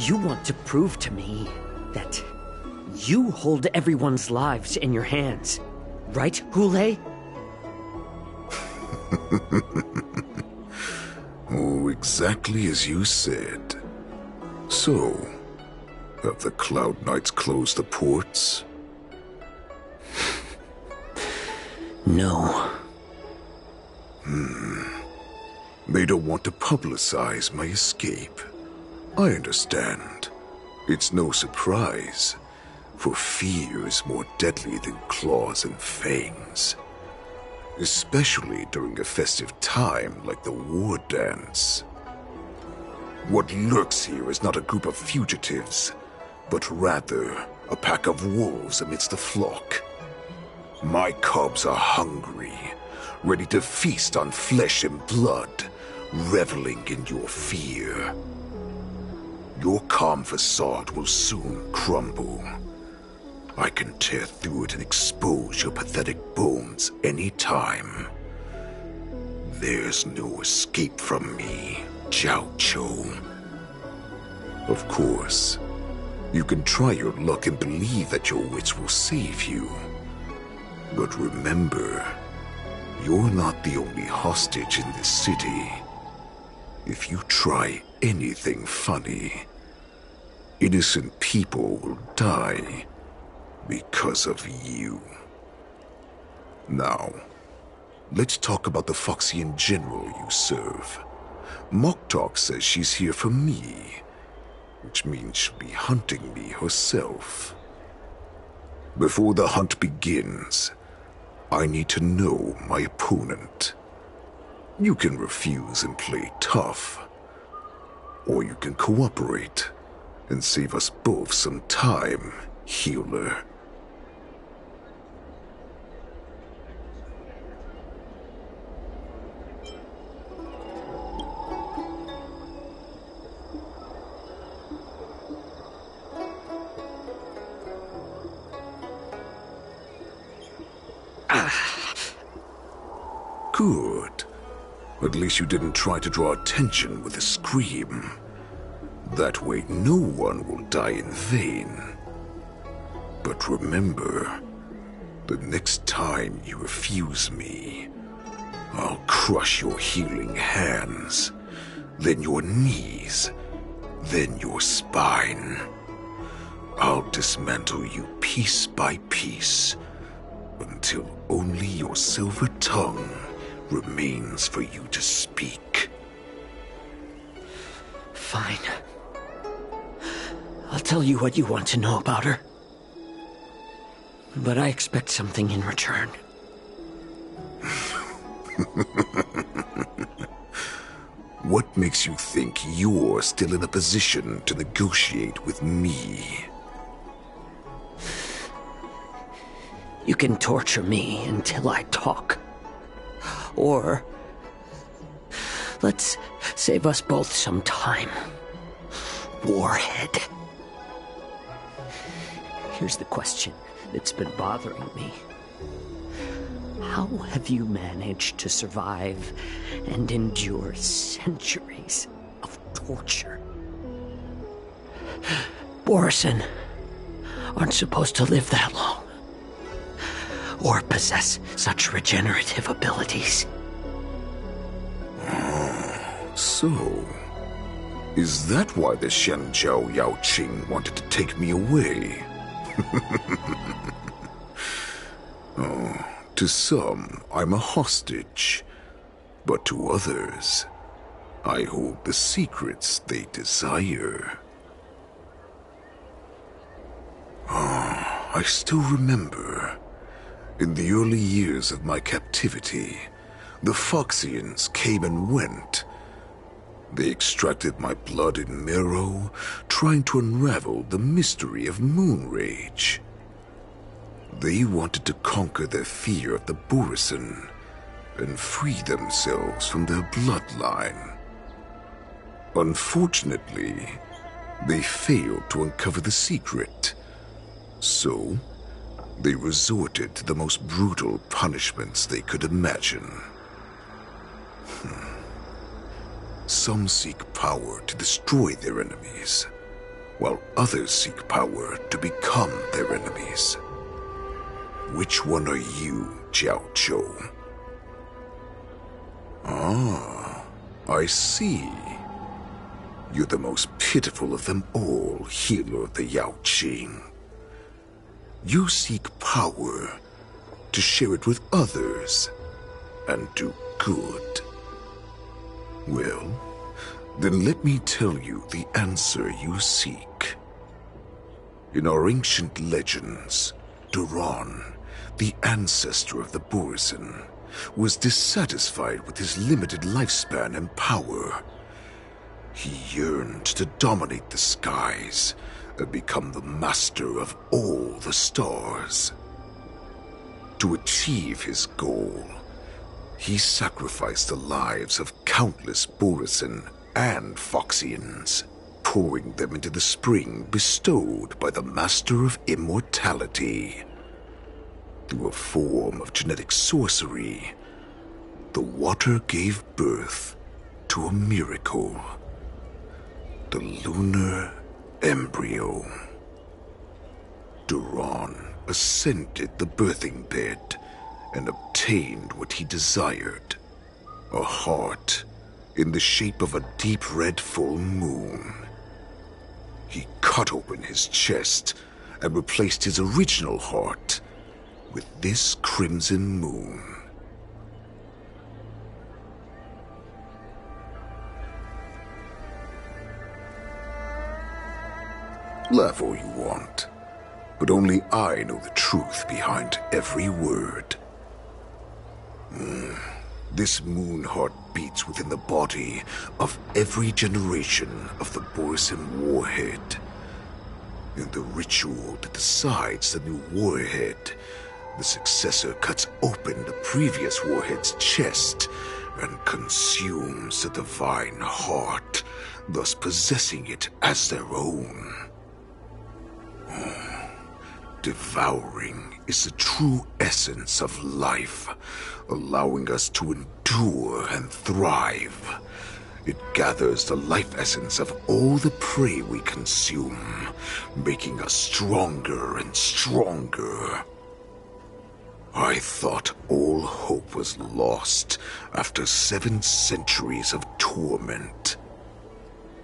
You want to prove to me that you hold everyone's lives in your hands, right, Hule? Oh, exactly as you said. So, have the Cloud Knights closed the ports? No. They don't want to publicize my escape. I understand. It's no surprise, for fear is more deadly than claws and fangs. Especially during a festive time like the war dance. What lurks here is not a group of fugitives, but rather a pack of wolves amidst the flock. My cubs are hungry, ready to feast on flesh and blood, reveling in your fear. Your calm facade will soon crumble. I can tear through it and expose your pathetic bones any time. There's no escape from me, Jiao Cho. Of course, you can try your luck and believe that your wits will save you. But remember, you're not the only hostage in this city. If you try anything funny, innocent people will die because of you. Now, let's talk about the Foxian general you serve. Moktok says she's here for me, which means she'll be hunting me herself. Before the hunt begins, I need to know my opponent. You can refuse and play tough, or you can cooperate and save us both some time, healer. Good. At least you didn't try to draw attention with a scream. That way no one will die in vain. But remember, the next time you refuse me, I'll crush your healing hands, then your knees, then your spine. I'll dismantle you piece by piece, until only your silver tongue remains for you to speak. Fine. I'll tell you what you want to know about her. But I expect something in return. What makes you think you're still in a position to negotiate with me? You can torture me until I talk. Or let's save us both some time. Warhead. Here's the question that's been bothering me. How have you managed to survive and endure centuries of torture? Borison aren't supposed to live that long, or possess such regenerative abilities. So, is that why the Shenjiao Yaoqing wanted to take me away? Oh, to some, I'm a hostage. But to others, I hold the secrets they desire. I still remember. In the early years of my captivity, the Foxians came and went. They extracted my blood and marrow, trying to unravel the mystery of moon rage. They wanted to conquer their fear of the Borison and free themselves from their bloodline. Unfortunately, they failed to uncover the secret. So, they resorted to the most brutal punishments they could imagine. Some seek power to destroy their enemies. while others seek power to become their enemies. Which one are you, Jiao Chou? Ah, I see. You're the most pitiful of them all, healer of the Yao Qing. You seek power to share it with others and do good. Well, then let me tell you the answer you seek. In our ancient legends, Duran, the ancestor of the Borisin, was dissatisfied with his limited lifespan and power. He yearned to dominate the skies and become the master of all the stars. To achieve his goal, he sacrificed the lives of countless Borisin and Foxians, pouring them into the spring bestowed by the Master of Immortality. Through a form of genetic sorcery, the water gave birth to a miracle. The lunar embryo. Duran ascended the birthing bed and obtained what he desired, a heart in the shape of a deep red full moon. He cut open his chest and replaced his original heart with this crimson moon. Laugh all you want, but only I know the truth behind every word. This moon heart beats within the body of every generation of the Borisin warhead. In the ritual that decides the new warhead, the successor cuts open the previous warhead's chest and consumes the divine heart, thus possessing it as their own. Devouring is the true essence of life, allowing us to endure and thrive. It gathers the life essence of all the prey we consume, making us stronger and stronger. I thought all hope was lost after 7 centuries of torment.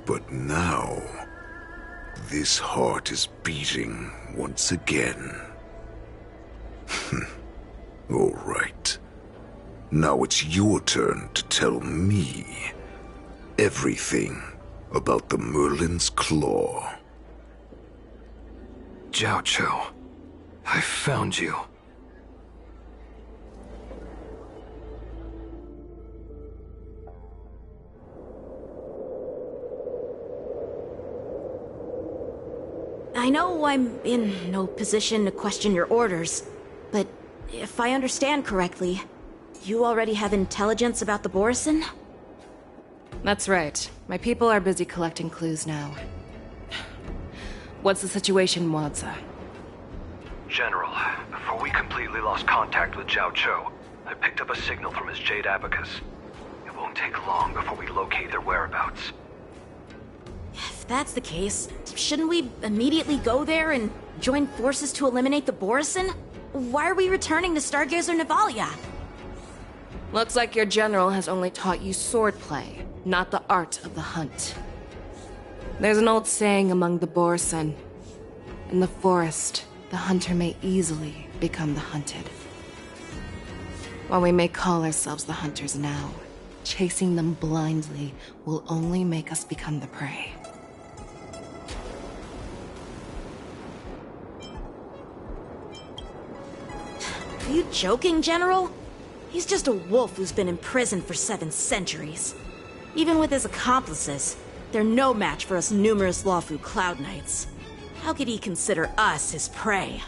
But now, this heart is beating once again. All right. Now it's your turn to tell me everything about the Merlin's Claw. Jiao Chou, I found you. I know I'm in no position to question your orders, but if I understand correctly, you already have intelligence about the Borisin? That's right. My people are busy collecting clues now. What's the situation, Wadza? General, before we completely lost contact with Jiao Chou, I picked up a signal from his Jade Abacus. It won't take long before we locate their whereabouts. If that's the case, shouldn't we immediately go there and join forces to eliminate the Borisin? Why are we returning to Stargazer Navalia? Looks like your general has only taught you swordplay, not the art of the hunt. There's an old saying among the Borisin. In the forest, the hunter may easily become the hunted. While we may call ourselves the hunters now, chasing them blindly will only make us become the prey. Are you joking, General? He's just a wolf who's been imprisoned for 7 centuries. Even with his accomplices, they're no match for us numerous Luofu Cloud Knights. How could he consider us his prey?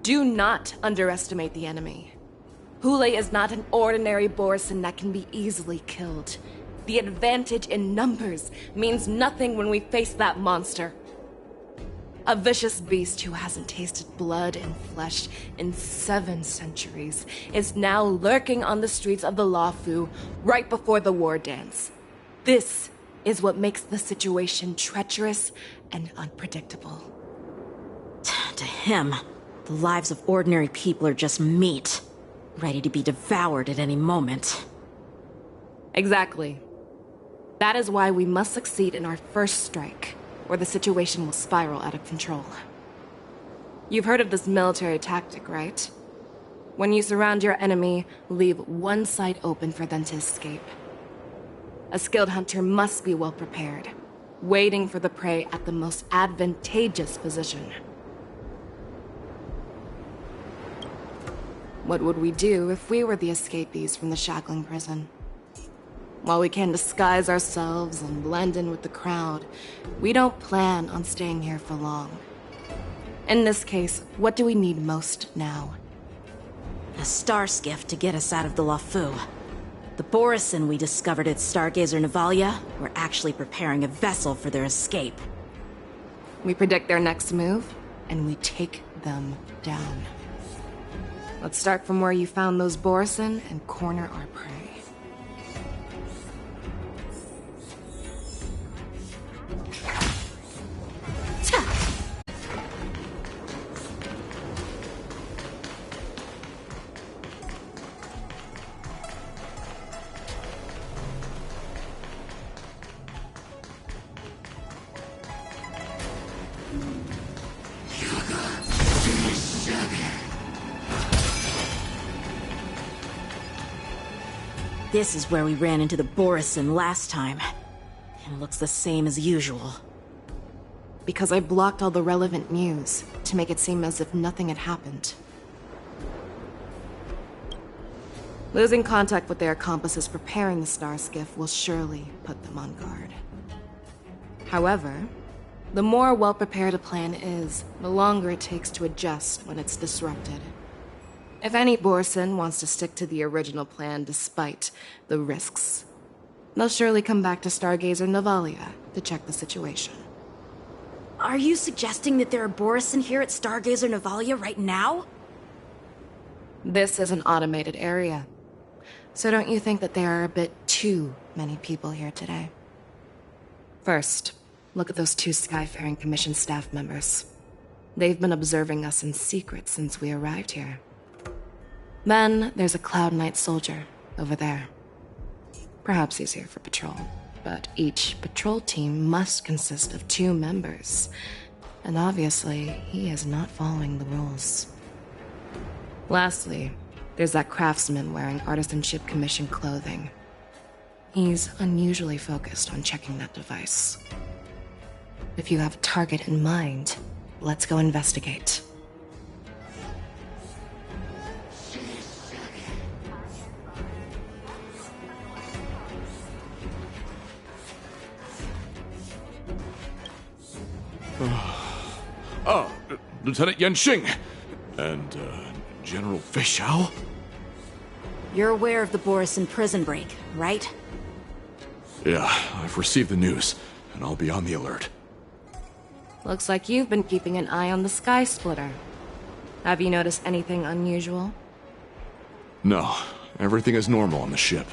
Do not underestimate the enemy. Hule is not an ordinary Borisin that can be easily killed. The advantage in numbers means nothing when we face that monster. A vicious beast who hasn't tasted blood and flesh in 7 centuries is now lurking on the streets of the Luofu right before the war dance. This is what makes the situation treacherous and unpredictable. To him, the lives of ordinary people are just meat, ready to be devoured at any moment. Exactly. That is why we must succeed in our first strike, or the situation will spiral out of control. You've heard of this military tactic, right? When you surround your enemy, leave one side open for them to escape. A skilled hunter must be well prepared, waiting for the prey at the most advantageous position. What would we do if we were the escapees from the shackling prison? While we can disguise ourselves and blend in with the crowd, we don't plan on staying here for long. In this case, what do we need most now? A star skiff to get us out of the Lafu. The Borison we discovered at Stargazer Navalia were actually preparing a vessel for their escape. We predict their next move, and we take them down. Let's start from where you found those Borison and corner our prey. This is where we ran into the Borison last time. It looks the same as usual. Because I blocked all the relevant news to make it seem as if nothing had happened. Losing contact with their accomplices preparing the star skiff will surely put them on guard. However, the more well-prepared a plan is, the longer it takes to adjust when it's disrupted. If any Borison wants to stick to the original plan despite the risks, they'll surely come back to Stargazer Navalia to check the situation. Are you suggesting that there are Borison here at Stargazer Navalia right now? This is an automated area, so don't you think that there are a bit too many people here today? First, look at those 2 Skyfaring Commission staff members. They've been observing us in secret since we arrived here. Then there's a Cloud Knight soldier over there. Perhaps he's here for patrol, but each patrol team must consist of 2 members, and obviously he is not following the rules. Lastly, there's that craftsman wearing Artisanship Commission clothing. He's unusually focused on checking that device. If you have a target in mind, let's go investigate. Lieutenant Yanxing and General Fei Xiao? You're aware of the Borison prison break, right? Yeah, I've received the news, and I'll be on the alert. Looks like you've been keeping an eye on the Sky Splitter. Have you noticed anything unusual? No, everything is normal on the ship.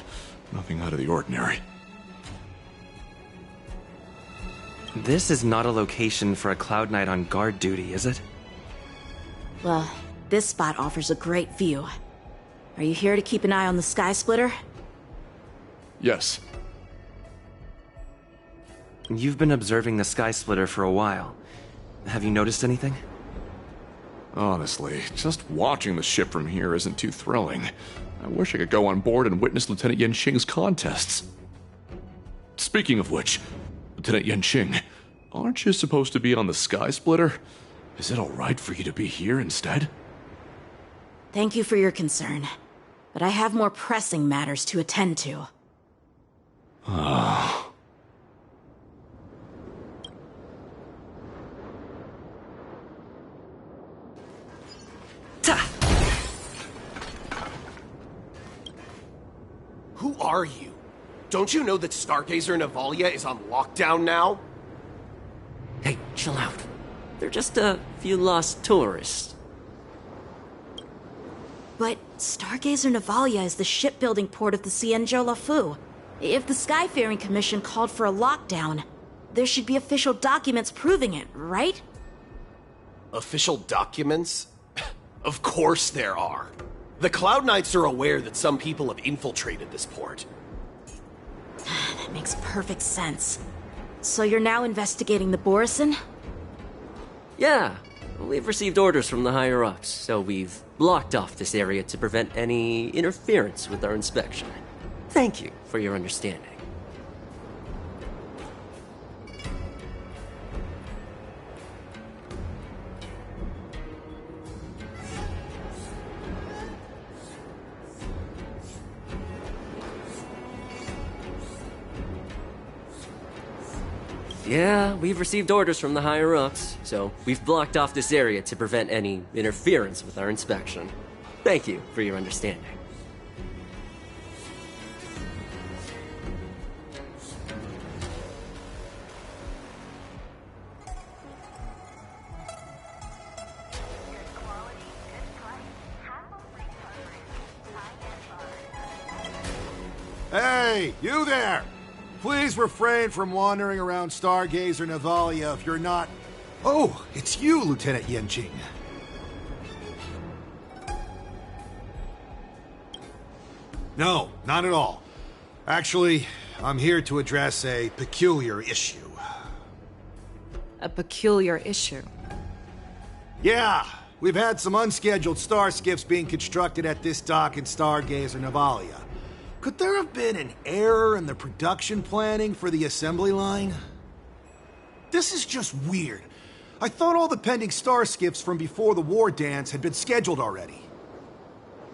Nothing out of the ordinary. This is not a location for a Cloud Knight on guard duty, is it? Well, this spot offers a great view. Are you here to keep an eye on the Sky Splitter? Yes. You've been observing the Sky Splitter for a while. Have you noticed anything? Honestly, just watching the ship from here isn't too thrilling. I wish I could go on board and witness Lieutenant Yanxing's contests. Speaking of which, Lieutenant Yanxing, aren't you supposed to be on the Sky Splitter? Is it alright for you to be here instead? Thank you for your concern, but I have more pressing matters to attend to. Who are you? Don't you know that Stargazer Navalia is on lockdown now? Hey, chill out. They're just a few lost tourists. But Stargazer Navalia is the shipbuilding port of the Cienjo Lafu. If the Skyfaring Commission called for a lockdown, there should be official documents proving it, right? Official documents? Of course there are. The Cloud Knights are aware that some people have infiltrated this port. That makes perfect sense. So you're now investigating the Borison? Yeah, we've received orders from the higher-ups, so we've blocked off this area to prevent any interference with our inspection. Thank you for your understanding. Yeah, we've received orders from the higher-ups, so we've blocked off this area to prevent any interference with our inspection. Thank you for your understanding. Hey, you there! Please refrain from wandering around Stargazer Navalia if you're not... Oh, it's you, Lieutenant Yenjing. No, not at all. Actually, I'm here to address a peculiar issue. A peculiar issue? Yeah, we've had some unscheduled star skiffs being constructed at this dock in Stargazer Navalia. Could there have been an error in the production planning for the assembly line? This is just weird. I thought all the pending star skiffs from before the war dance had been scheduled already.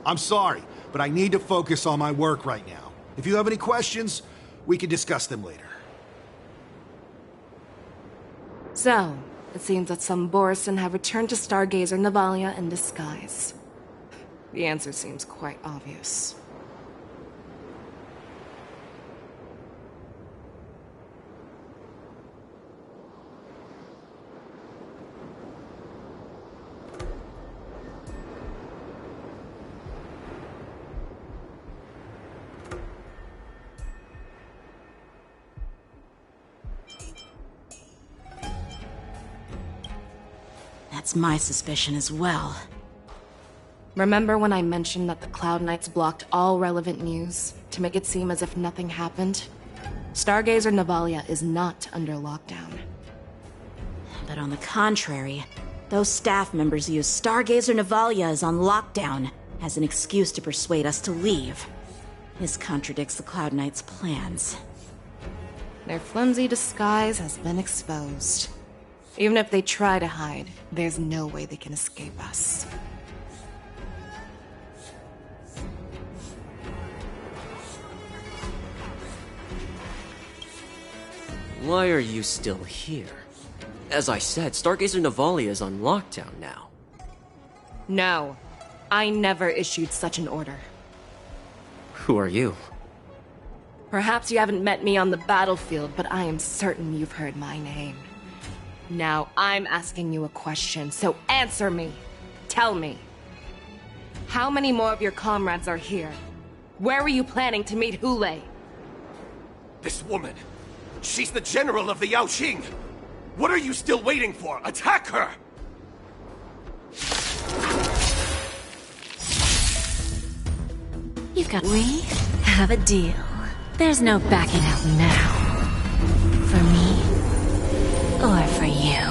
I'm sorry, but I need to focus on my work right now. If you have any questions, we can discuss them later. So, it seems that some Borison have returned to Stargazer Navalia in disguise. The answer seems quite obvious. That's my suspicion as well. Remember when I mentioned that the Cloud Knights blocked all relevant news to make it seem as if nothing happened? Stargazer Navalia is not under lockdown. But on the contrary, those staff members use Stargazer Navalia is on lockdown as an excuse to persuade us to leave. This contradicts the Cloud Knights' plans. Their flimsy disguise has been exposed. Even if they try to hide, there's no way they can escape us. Why are you still here? As I said, Stargazer Navalia is on lockdown now. No, I never issued such an order. Who are you? Perhaps you haven't met me on the battlefield, but I am certain you've heard my name. Now I'm asking you a question, so answer me. Tell me. How many more of your comrades are here? Where were you planning to meet Hule? This woman, she's the general of the Yaoqing. What are you still waiting for? Attack her! You've got... We have a deal. There's no backing out now. For me, or for you.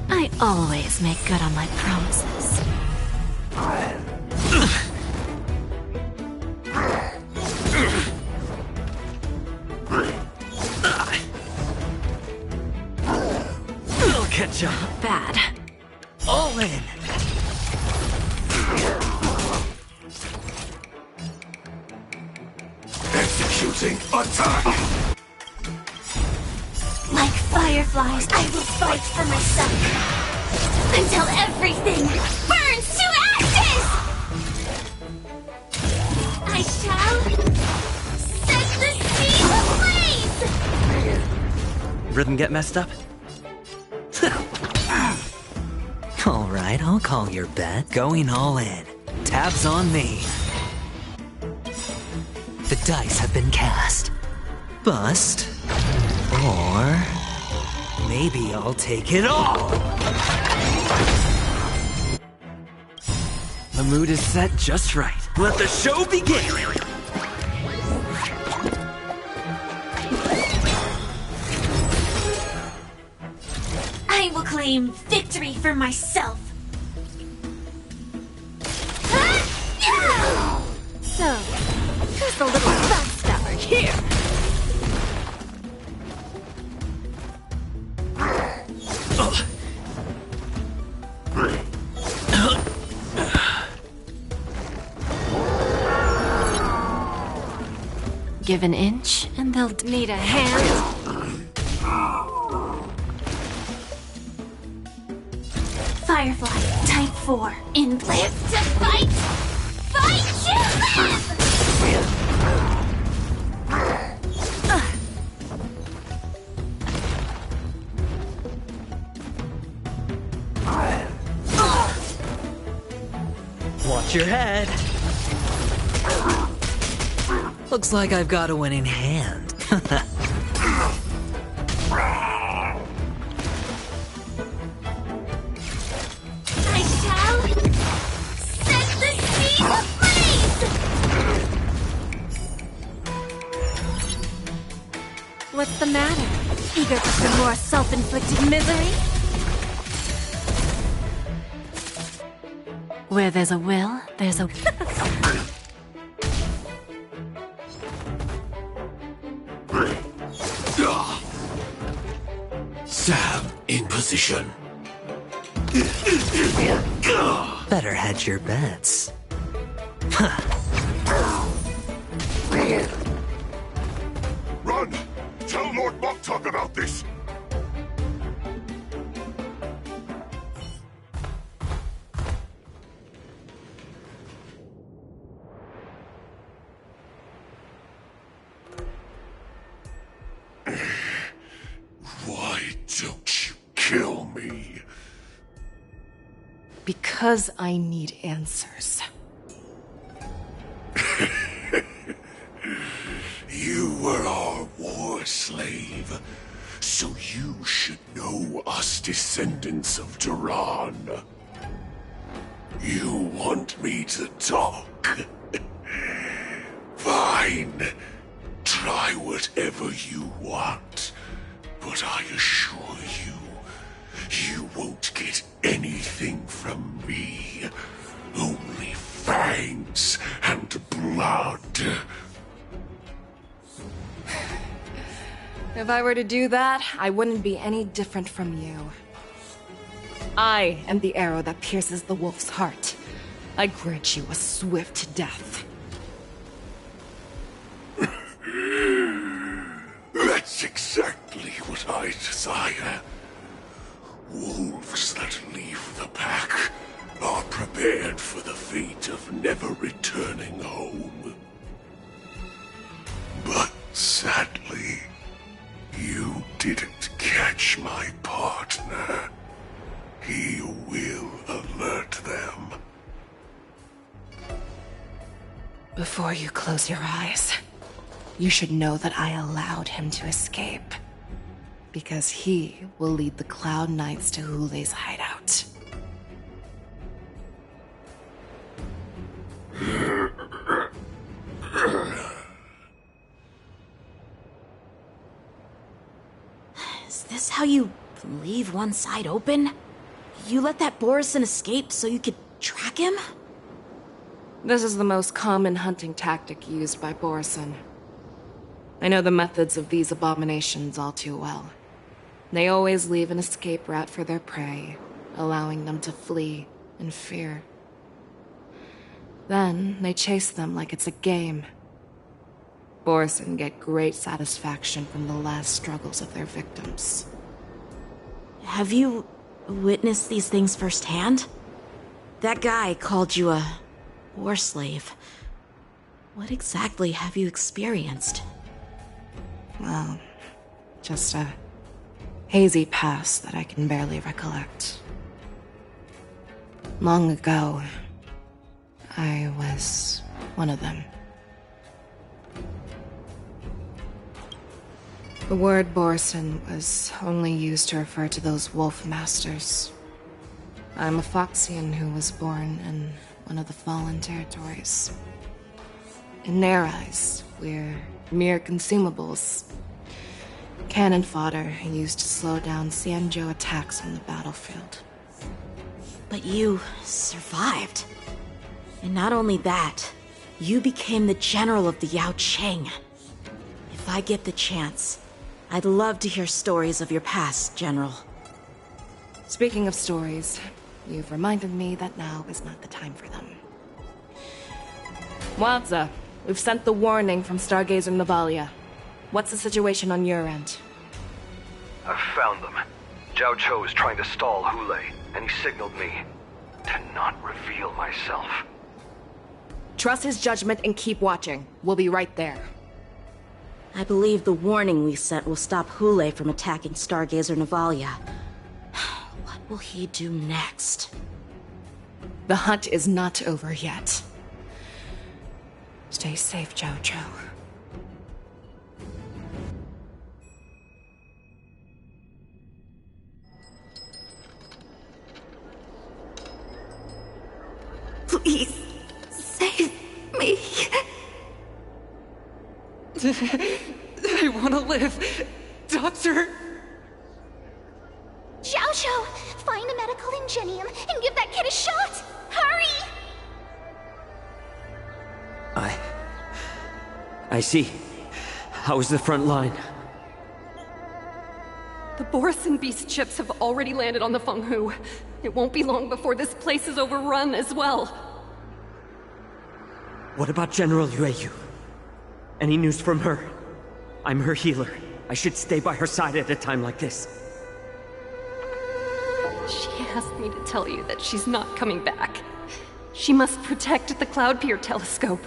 I always make good on my promises. I'll catch up. Bad. All in. Executing attack! Like fireflies, I will fight for myself until everything burns to ashes! I shall set the sea ablaze! Rhythm get messed up? Alright, I'll call your bet. Going all in. Tabs on me. The dice have been cast. Bust. Or maybe I'll take it all. The mood is set just right. Let the show begin. I will claim victory for myself. So, who's the little backstabber here? Give an inch, and they'll need a hand. Firefly, type 4, and live to fight! Fight to live! Watch your head. Looks like I've got a winning hand. I shall set the sea ablaze! What's the matter? Eager for some more self-inflicted misery? Where there's a will, there's a... Sam in position. Better hedge your bets. Run! Tell Lord Moktok about this! Why don't you kill me? Because I need answers. You were our war slave, so you should know us descendants of Duran. You want me to talk? Fine. Try whatever you want, but I assure you, you won't get anything from me. Only fangs and blood. If I were to do that, I wouldn't be any different from you. I am the arrow that pierces the wolf's heart. I grant you a swift death. That's exactly what I desire. Wolves that leave the pack are prepared for the fate of never returning home. But sadly, you didn't catch my partner. He will alert them. Before you close your eyes, you should know that I allowed him to escape. Because he will lead the Cloud Knights to Hule's hideout. Is this how you leave one side open? You let that Borison escape so you could track him? This is the most common hunting tactic used by Borison. I know the methods of these abominations all too well. They always leave an escape route for their prey, allowing them to flee in fear. Then they chase them like it's a game. Borison get great satisfaction from the last struggles of their victims. Have you witnessed these things firsthand? That guy called you a war slave. What exactly have you experienced? Well, just a hazy past that I can barely recollect. Long ago, I was one of them. The word Borson was only used to refer to those wolf masters. I'm a Foxian who was born in one of the fallen territories. In their eyes, we're mere consumables. Cannon fodder used to slow down Xianzhou attacks on the battlefield. But you survived. And not only that, you became the general of the Yao Cheng. If I get the chance, I'd love to hear stories of your past, General. Speaking of stories, you've reminded me that now is not the time for them. Wadza, we've sent the warning from Stargazer Navalia. What's the situation on your end? I've found them. Zhao Cho is trying to stall Hule, and he signaled me to not reveal myself. Trust his judgment and keep watching. We'll be right there. I believe the warning we sent will stop Hule from attacking Stargazer Navalia. What will he do next? The hunt is not over yet. Stay safe, Zhao Cho. Please, save me. I want to live. Doctor! Xiaoshu, find a medical ingenium and give that kid a shot! Hurry! I see. How is the front line? The Borson Beast ships have already landed on the Fenghu. It won't be long before this place is overrun as well. What about General Yueyu? Any news from her? I'm her healer. I should stay by her side at a time like this. She asked me to tell you that she's not coming back. She must protect the Cloud Pier telescope.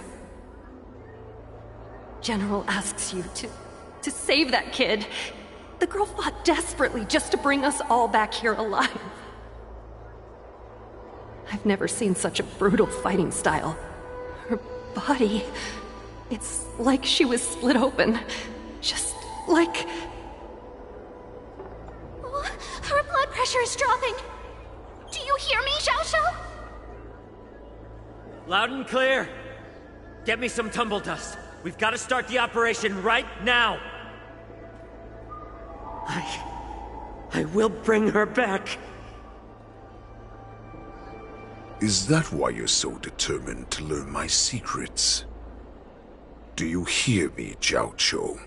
General asks you to save that kid. The girl fought desperately just to bring us all back here alive. I've never seen such a brutal fighting style. Her body, it's like she was split open. Just like... Her blood pressure is dropping. Do you hear me, Xiaoshu? Loud and clear. Get me some tumble dust. We've got to start the operation right now. I will bring her back. Is that why you're so determined to learn my secrets? Do you hear me, Zhao Cho?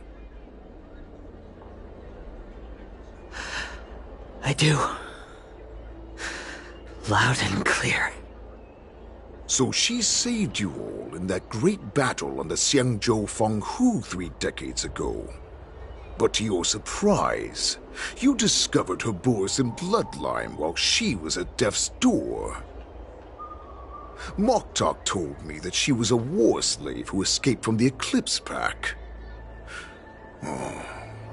I do. Loud and clear. So she saved you all in that great battle on the Xiangzhou Fenghu 3 decades ago. But to your surprise, you discovered her Borson bloodline while she was at death's door. Moktok told me that she was a war slave who escaped from the Eclipse Pack. Oh,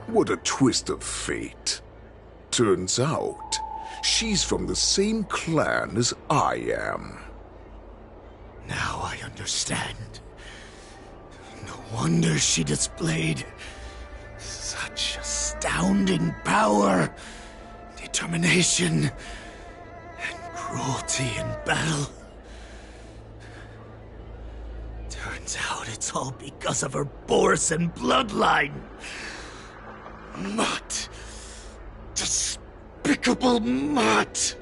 what a twist of fate. Turns out, she's from the same clan as I am. Now I understand. No wonder she displayed such astounding power, determination, and cruelty in battle. Turns out it's all because of her Borson bloodline. Mutt. Despicable mutt.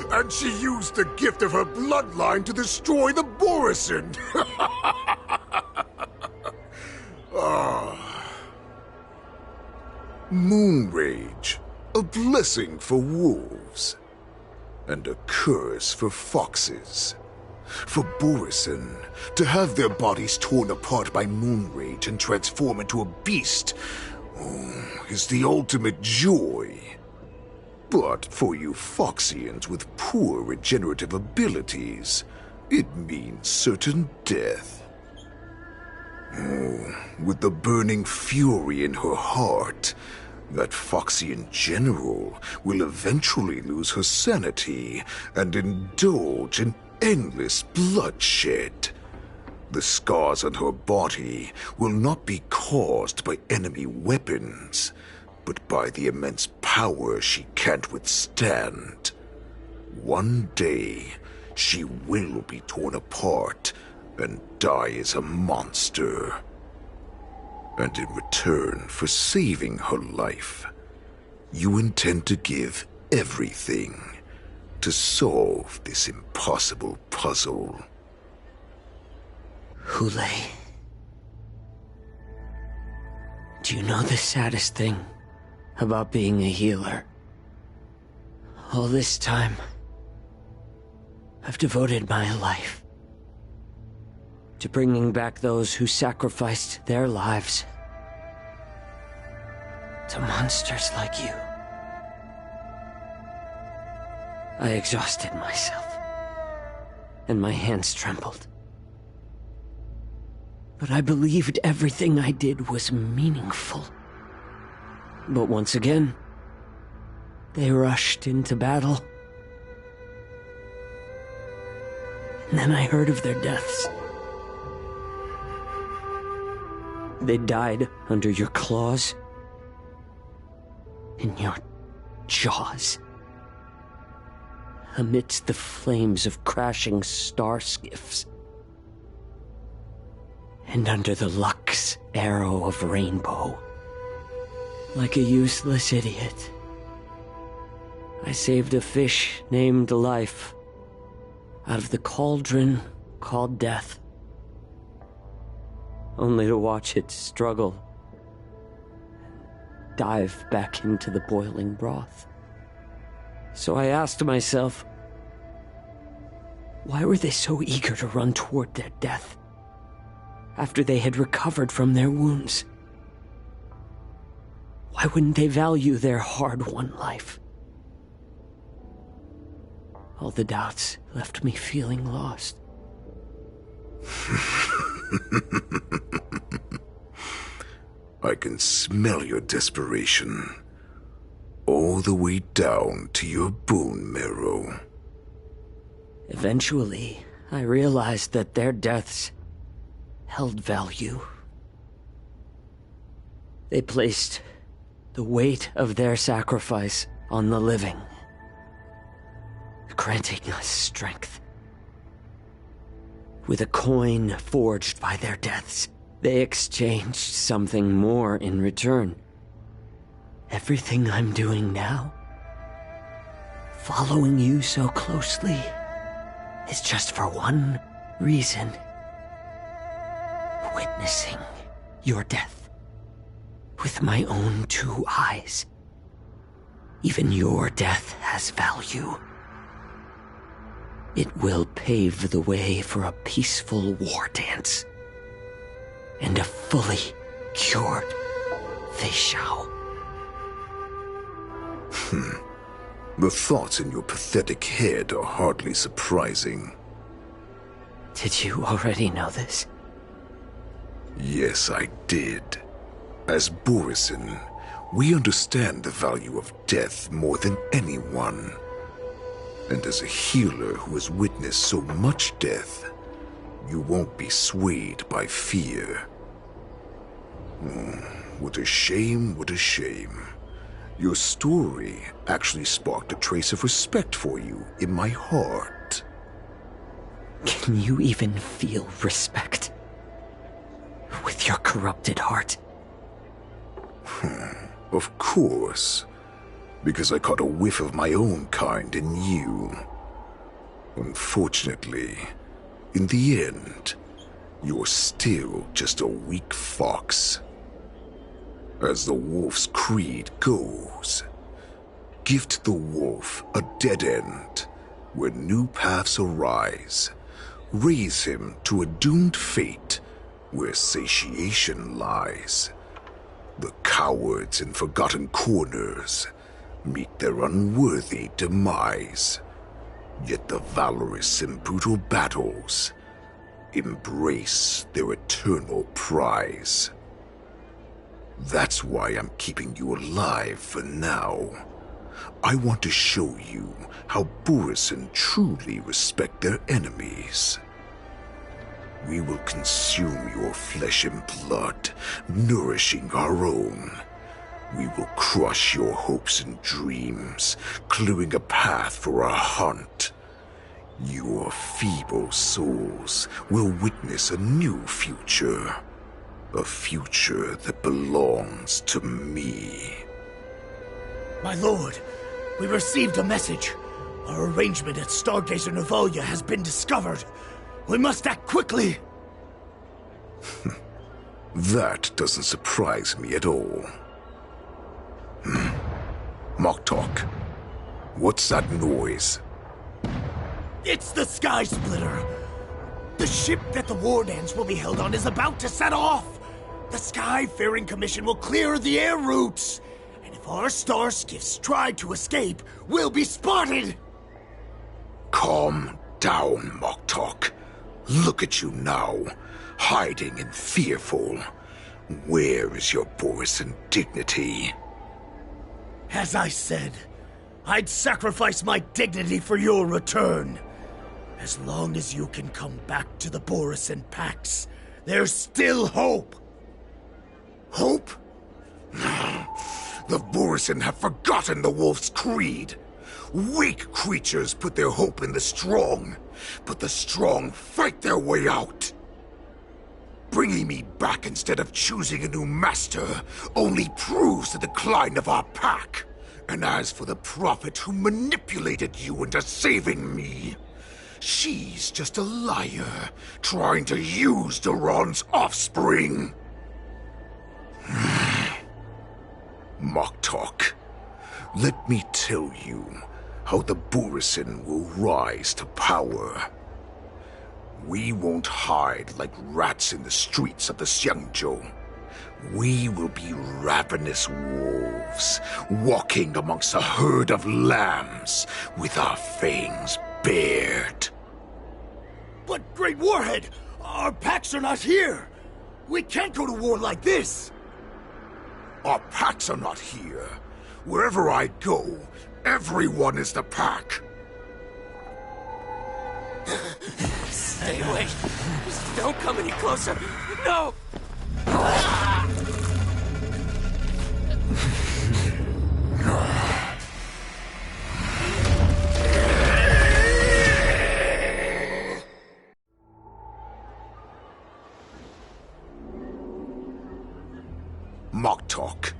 And she used the gift of her bloodline to destroy the Borson. Moon Rage, a blessing for wolves, and a curse for foxes. For Borson, to have their bodies torn apart by Moon Rage and transform into a beast, is the ultimate joy. But for you Foxians with poor regenerative abilities, it means certain death. With the burning fury in her heart, That Foxian general will eventually lose her sanity and indulge in endless bloodshed. The scars on her body will not be caused by enemy weapons, but by the immense power she can't withstand. One day, she will be torn apart and die as a monster. And in return for saving her life, you intend to give everything to solve this impossible puzzle. Hule, do you know the saddest thing about being a healer? All this time, I've devoted my life to bringing back those who sacrificed their lives to monsters like you. I exhausted myself, and my hands trembled. But I believed everything I did was meaningful. But once again, they rushed into battle. And then I heard of their deaths. They died under your claws, in your jaws, amidst the flames of crashing star skiffs, and under the Lux arrow of rainbow. Like a useless idiot, I saved a fish named Life out of the cauldron called Death, only to watch it struggle, dive back into the boiling broth. So I asked myself, why were they so eager to run toward their death after they had recovered from their wounds? Why wouldn't they value their hard-won life? All the doubts left me feeling lost. I can smell your desperation, all the way down to your bone marrow. Eventually, I realized that their deaths held value. They placed the weight of their sacrifice on the living, granting us strength. With a coin forged by their deaths, they exchanged something more in return. Everything I'm doing now, following you so closely, is just for one reason: witnessing your death with my own 2 eyes. Even your death has value. It will pave the way for a peaceful war dance and a fully cured Fei Shao. The thoughts in your pathetic head are hardly surprising. Did you already know this? Yes, I did. As Borisin, we understand the value of death more than anyone. And as a healer who has witnessed so much death, you won't be swayed by fear. What a shame, what a shame. Your story actually sparked a trace of respect for you in my heart. Can you even feel respect with your corrupted heart? Of course. Because I caught a whiff of my own kind in you. Unfortunately, in the end, you're still just a weak fox. As the wolf's creed goes, gift the wolf a dead end where new paths arise. Raise him to a doomed fate where satiation lies. The cowards in forgotten corners meet their unworthy demise. Yet the valorous in brutal battles embrace their eternal prize. That's why I'm keeping you alive for now. I want to show you how Borisin truly respect their enemies. We will consume your flesh and blood, nourishing our own. We will crush your hopes and dreams, clearing a path for our hunt. Your feeble souls will witness a new future. A future that belongs to me. My lord, we received a message. Our arrangement at Stargazer Navalia has been discovered. We must act quickly. That doesn't surprise me at all. Moktok, what's that noise? It's the Sky Splitter. The ship that the War Dance will be held on is about to set off. The Skyfaring Commission will clear the air routes. And if our star skiffs try to escape, we'll be spotted. Calm down, Moktok. Look at you now, hiding and fearful. Where is your Borisin dignity? As I said, I'd sacrifice my dignity for your return. As long as you can come back to the Borisin Pax, there's still hope. Hope? The Borisin have forgotten the wolf's creed. Weak creatures put their hope in the strong, but the strong fight their way out. Bringing me back instead of choosing a new master only proves the decline of our pack. And as for the prophet who manipulated you into saving me, she's just a liar trying to use Duran's offspring. Moktok, let me tell you how the Borisin will rise to power. We won't hide like rats in the streets of the Xiangzhou. We will be ravenous wolves, walking amongst a herd of lambs with our fangs bared. But, Great Warhead, our packs are not here. We can't go to war like this. Our packs are not here. Wherever I go, everyone is the pack. Stay away. Just don't come any closer. No! Moktok,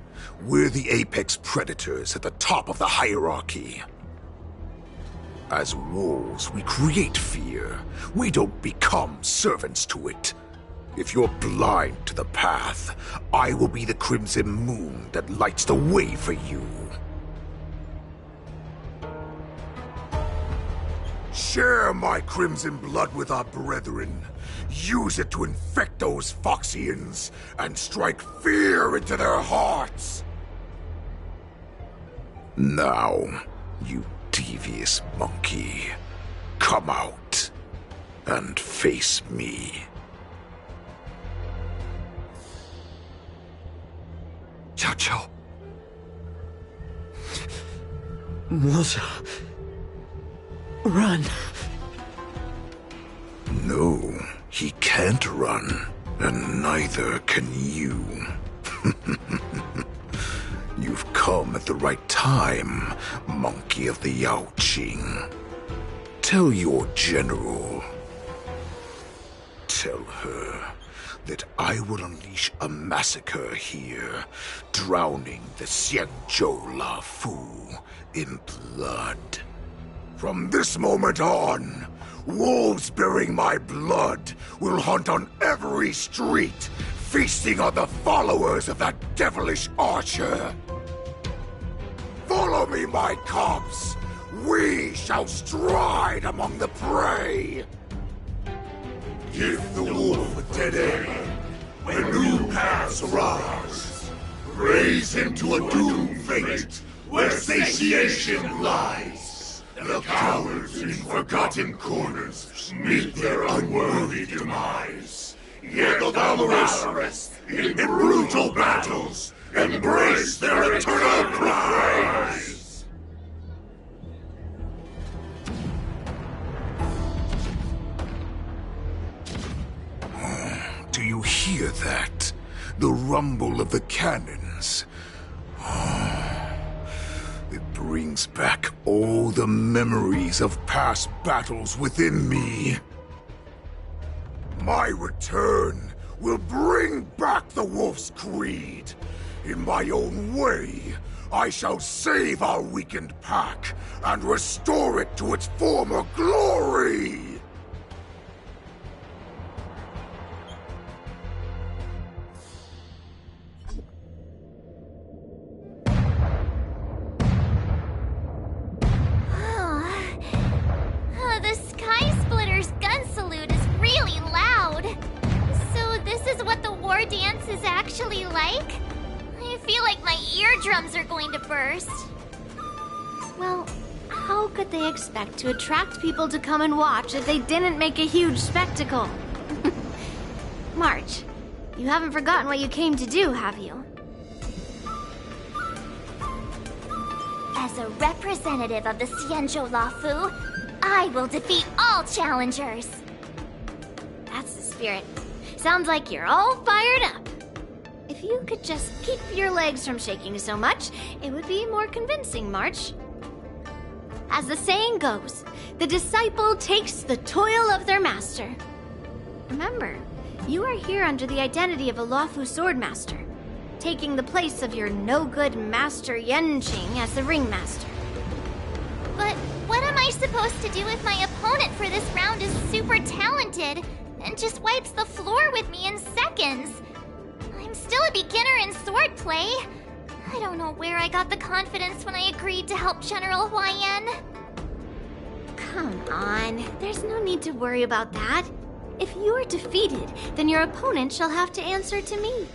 we're the apex predators at the top of the hierarchy. As wolves, we create fear. We don't become servants to it. If you're blind to the path, I will be the crimson moon that lights the way for you. Share my crimson blood with our brethren. Use it to infect those Foxians and strike fear into their hearts. Now, you devious monkey, come out and face me. Xiao. Moza. Run. No, he can't run, and neither can you. You've come at the right time, monkey of the Yaoqing. Tell your general. Tell her that I will unleash a massacre here, drowning the Xianzhou La Fu in blood. From this moment on, wolves bearing my blood will hunt on every street, feasting on the followers of that devilish archer. Follow me, my cubs. We shall stride among the prey. Give the wolf a dead end when new paths arise. Raise him to a doomed fate where satiation lies. The cowards in forgotten corners meet their unworthy demise. Yet the valorous, in brutal battles, embrace their eternal prize. Do you hear that? The rumble of the cannons. It brings back all the memories of past battles within me. My return will bring back the Wolf's Creed. In my own way, I shall save our weakened pack and restore it to its former glory! The Sky Splitter's gun salute is really loud. So this is what the war dance is actually like? I feel like my eardrums are going to burst. Well, how could they expect to attract people to come and watch if they didn't make a huge spectacle? March, you haven't forgotten what you came to do, have you? As a representative of the Xianzhou Lafu, I will defeat all challengers. That's the spirit. Sounds like you're all fired up. If you could just keep your legs from shaking so much, it would be more convincing, March. As the saying goes, the disciple takes the toil of their master. Remember, you are here under the identity of a Lafu swordmaster, taking the place of your no-good master Yenqing as the ringmaster. But what am I supposed to do if my opponent for this round is super talented and just wipes the floor with me in seconds? I'm still a beginner in swordplay. I don't know where I got the confidence when I agreed to help General Huaiyan. Come on, there's no need to worry about that. If you are defeated, then your opponent shall have to answer to me.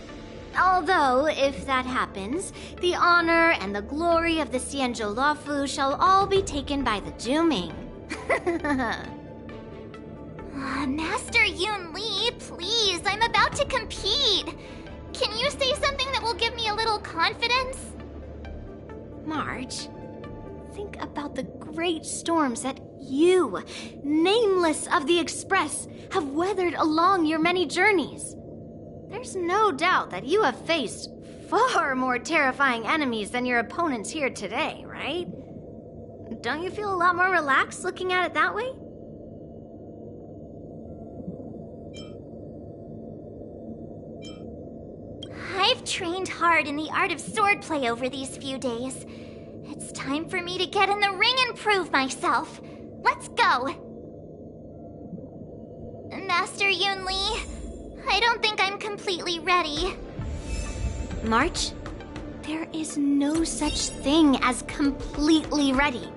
Although, if that happens, the honor and the glory of the Xianzhou Lafu shall all be taken by the Zhuming. Master Yun Li, please, I'm about to compete. Can you say something that will give me a little confidence? March, think about the great storms that you, nameless of the Express, have weathered along your many journeys. There's no doubt that you have faced far more terrifying enemies than your opponents here today, right? Don't you feel a lot more relaxed looking at it that way? I've trained hard in the art of swordplay over these few days. It's time for me to get in the ring and prove myself. Let's go! Master Yun Li, I don't think I'm completely ready. March, there is no such thing as completely ready.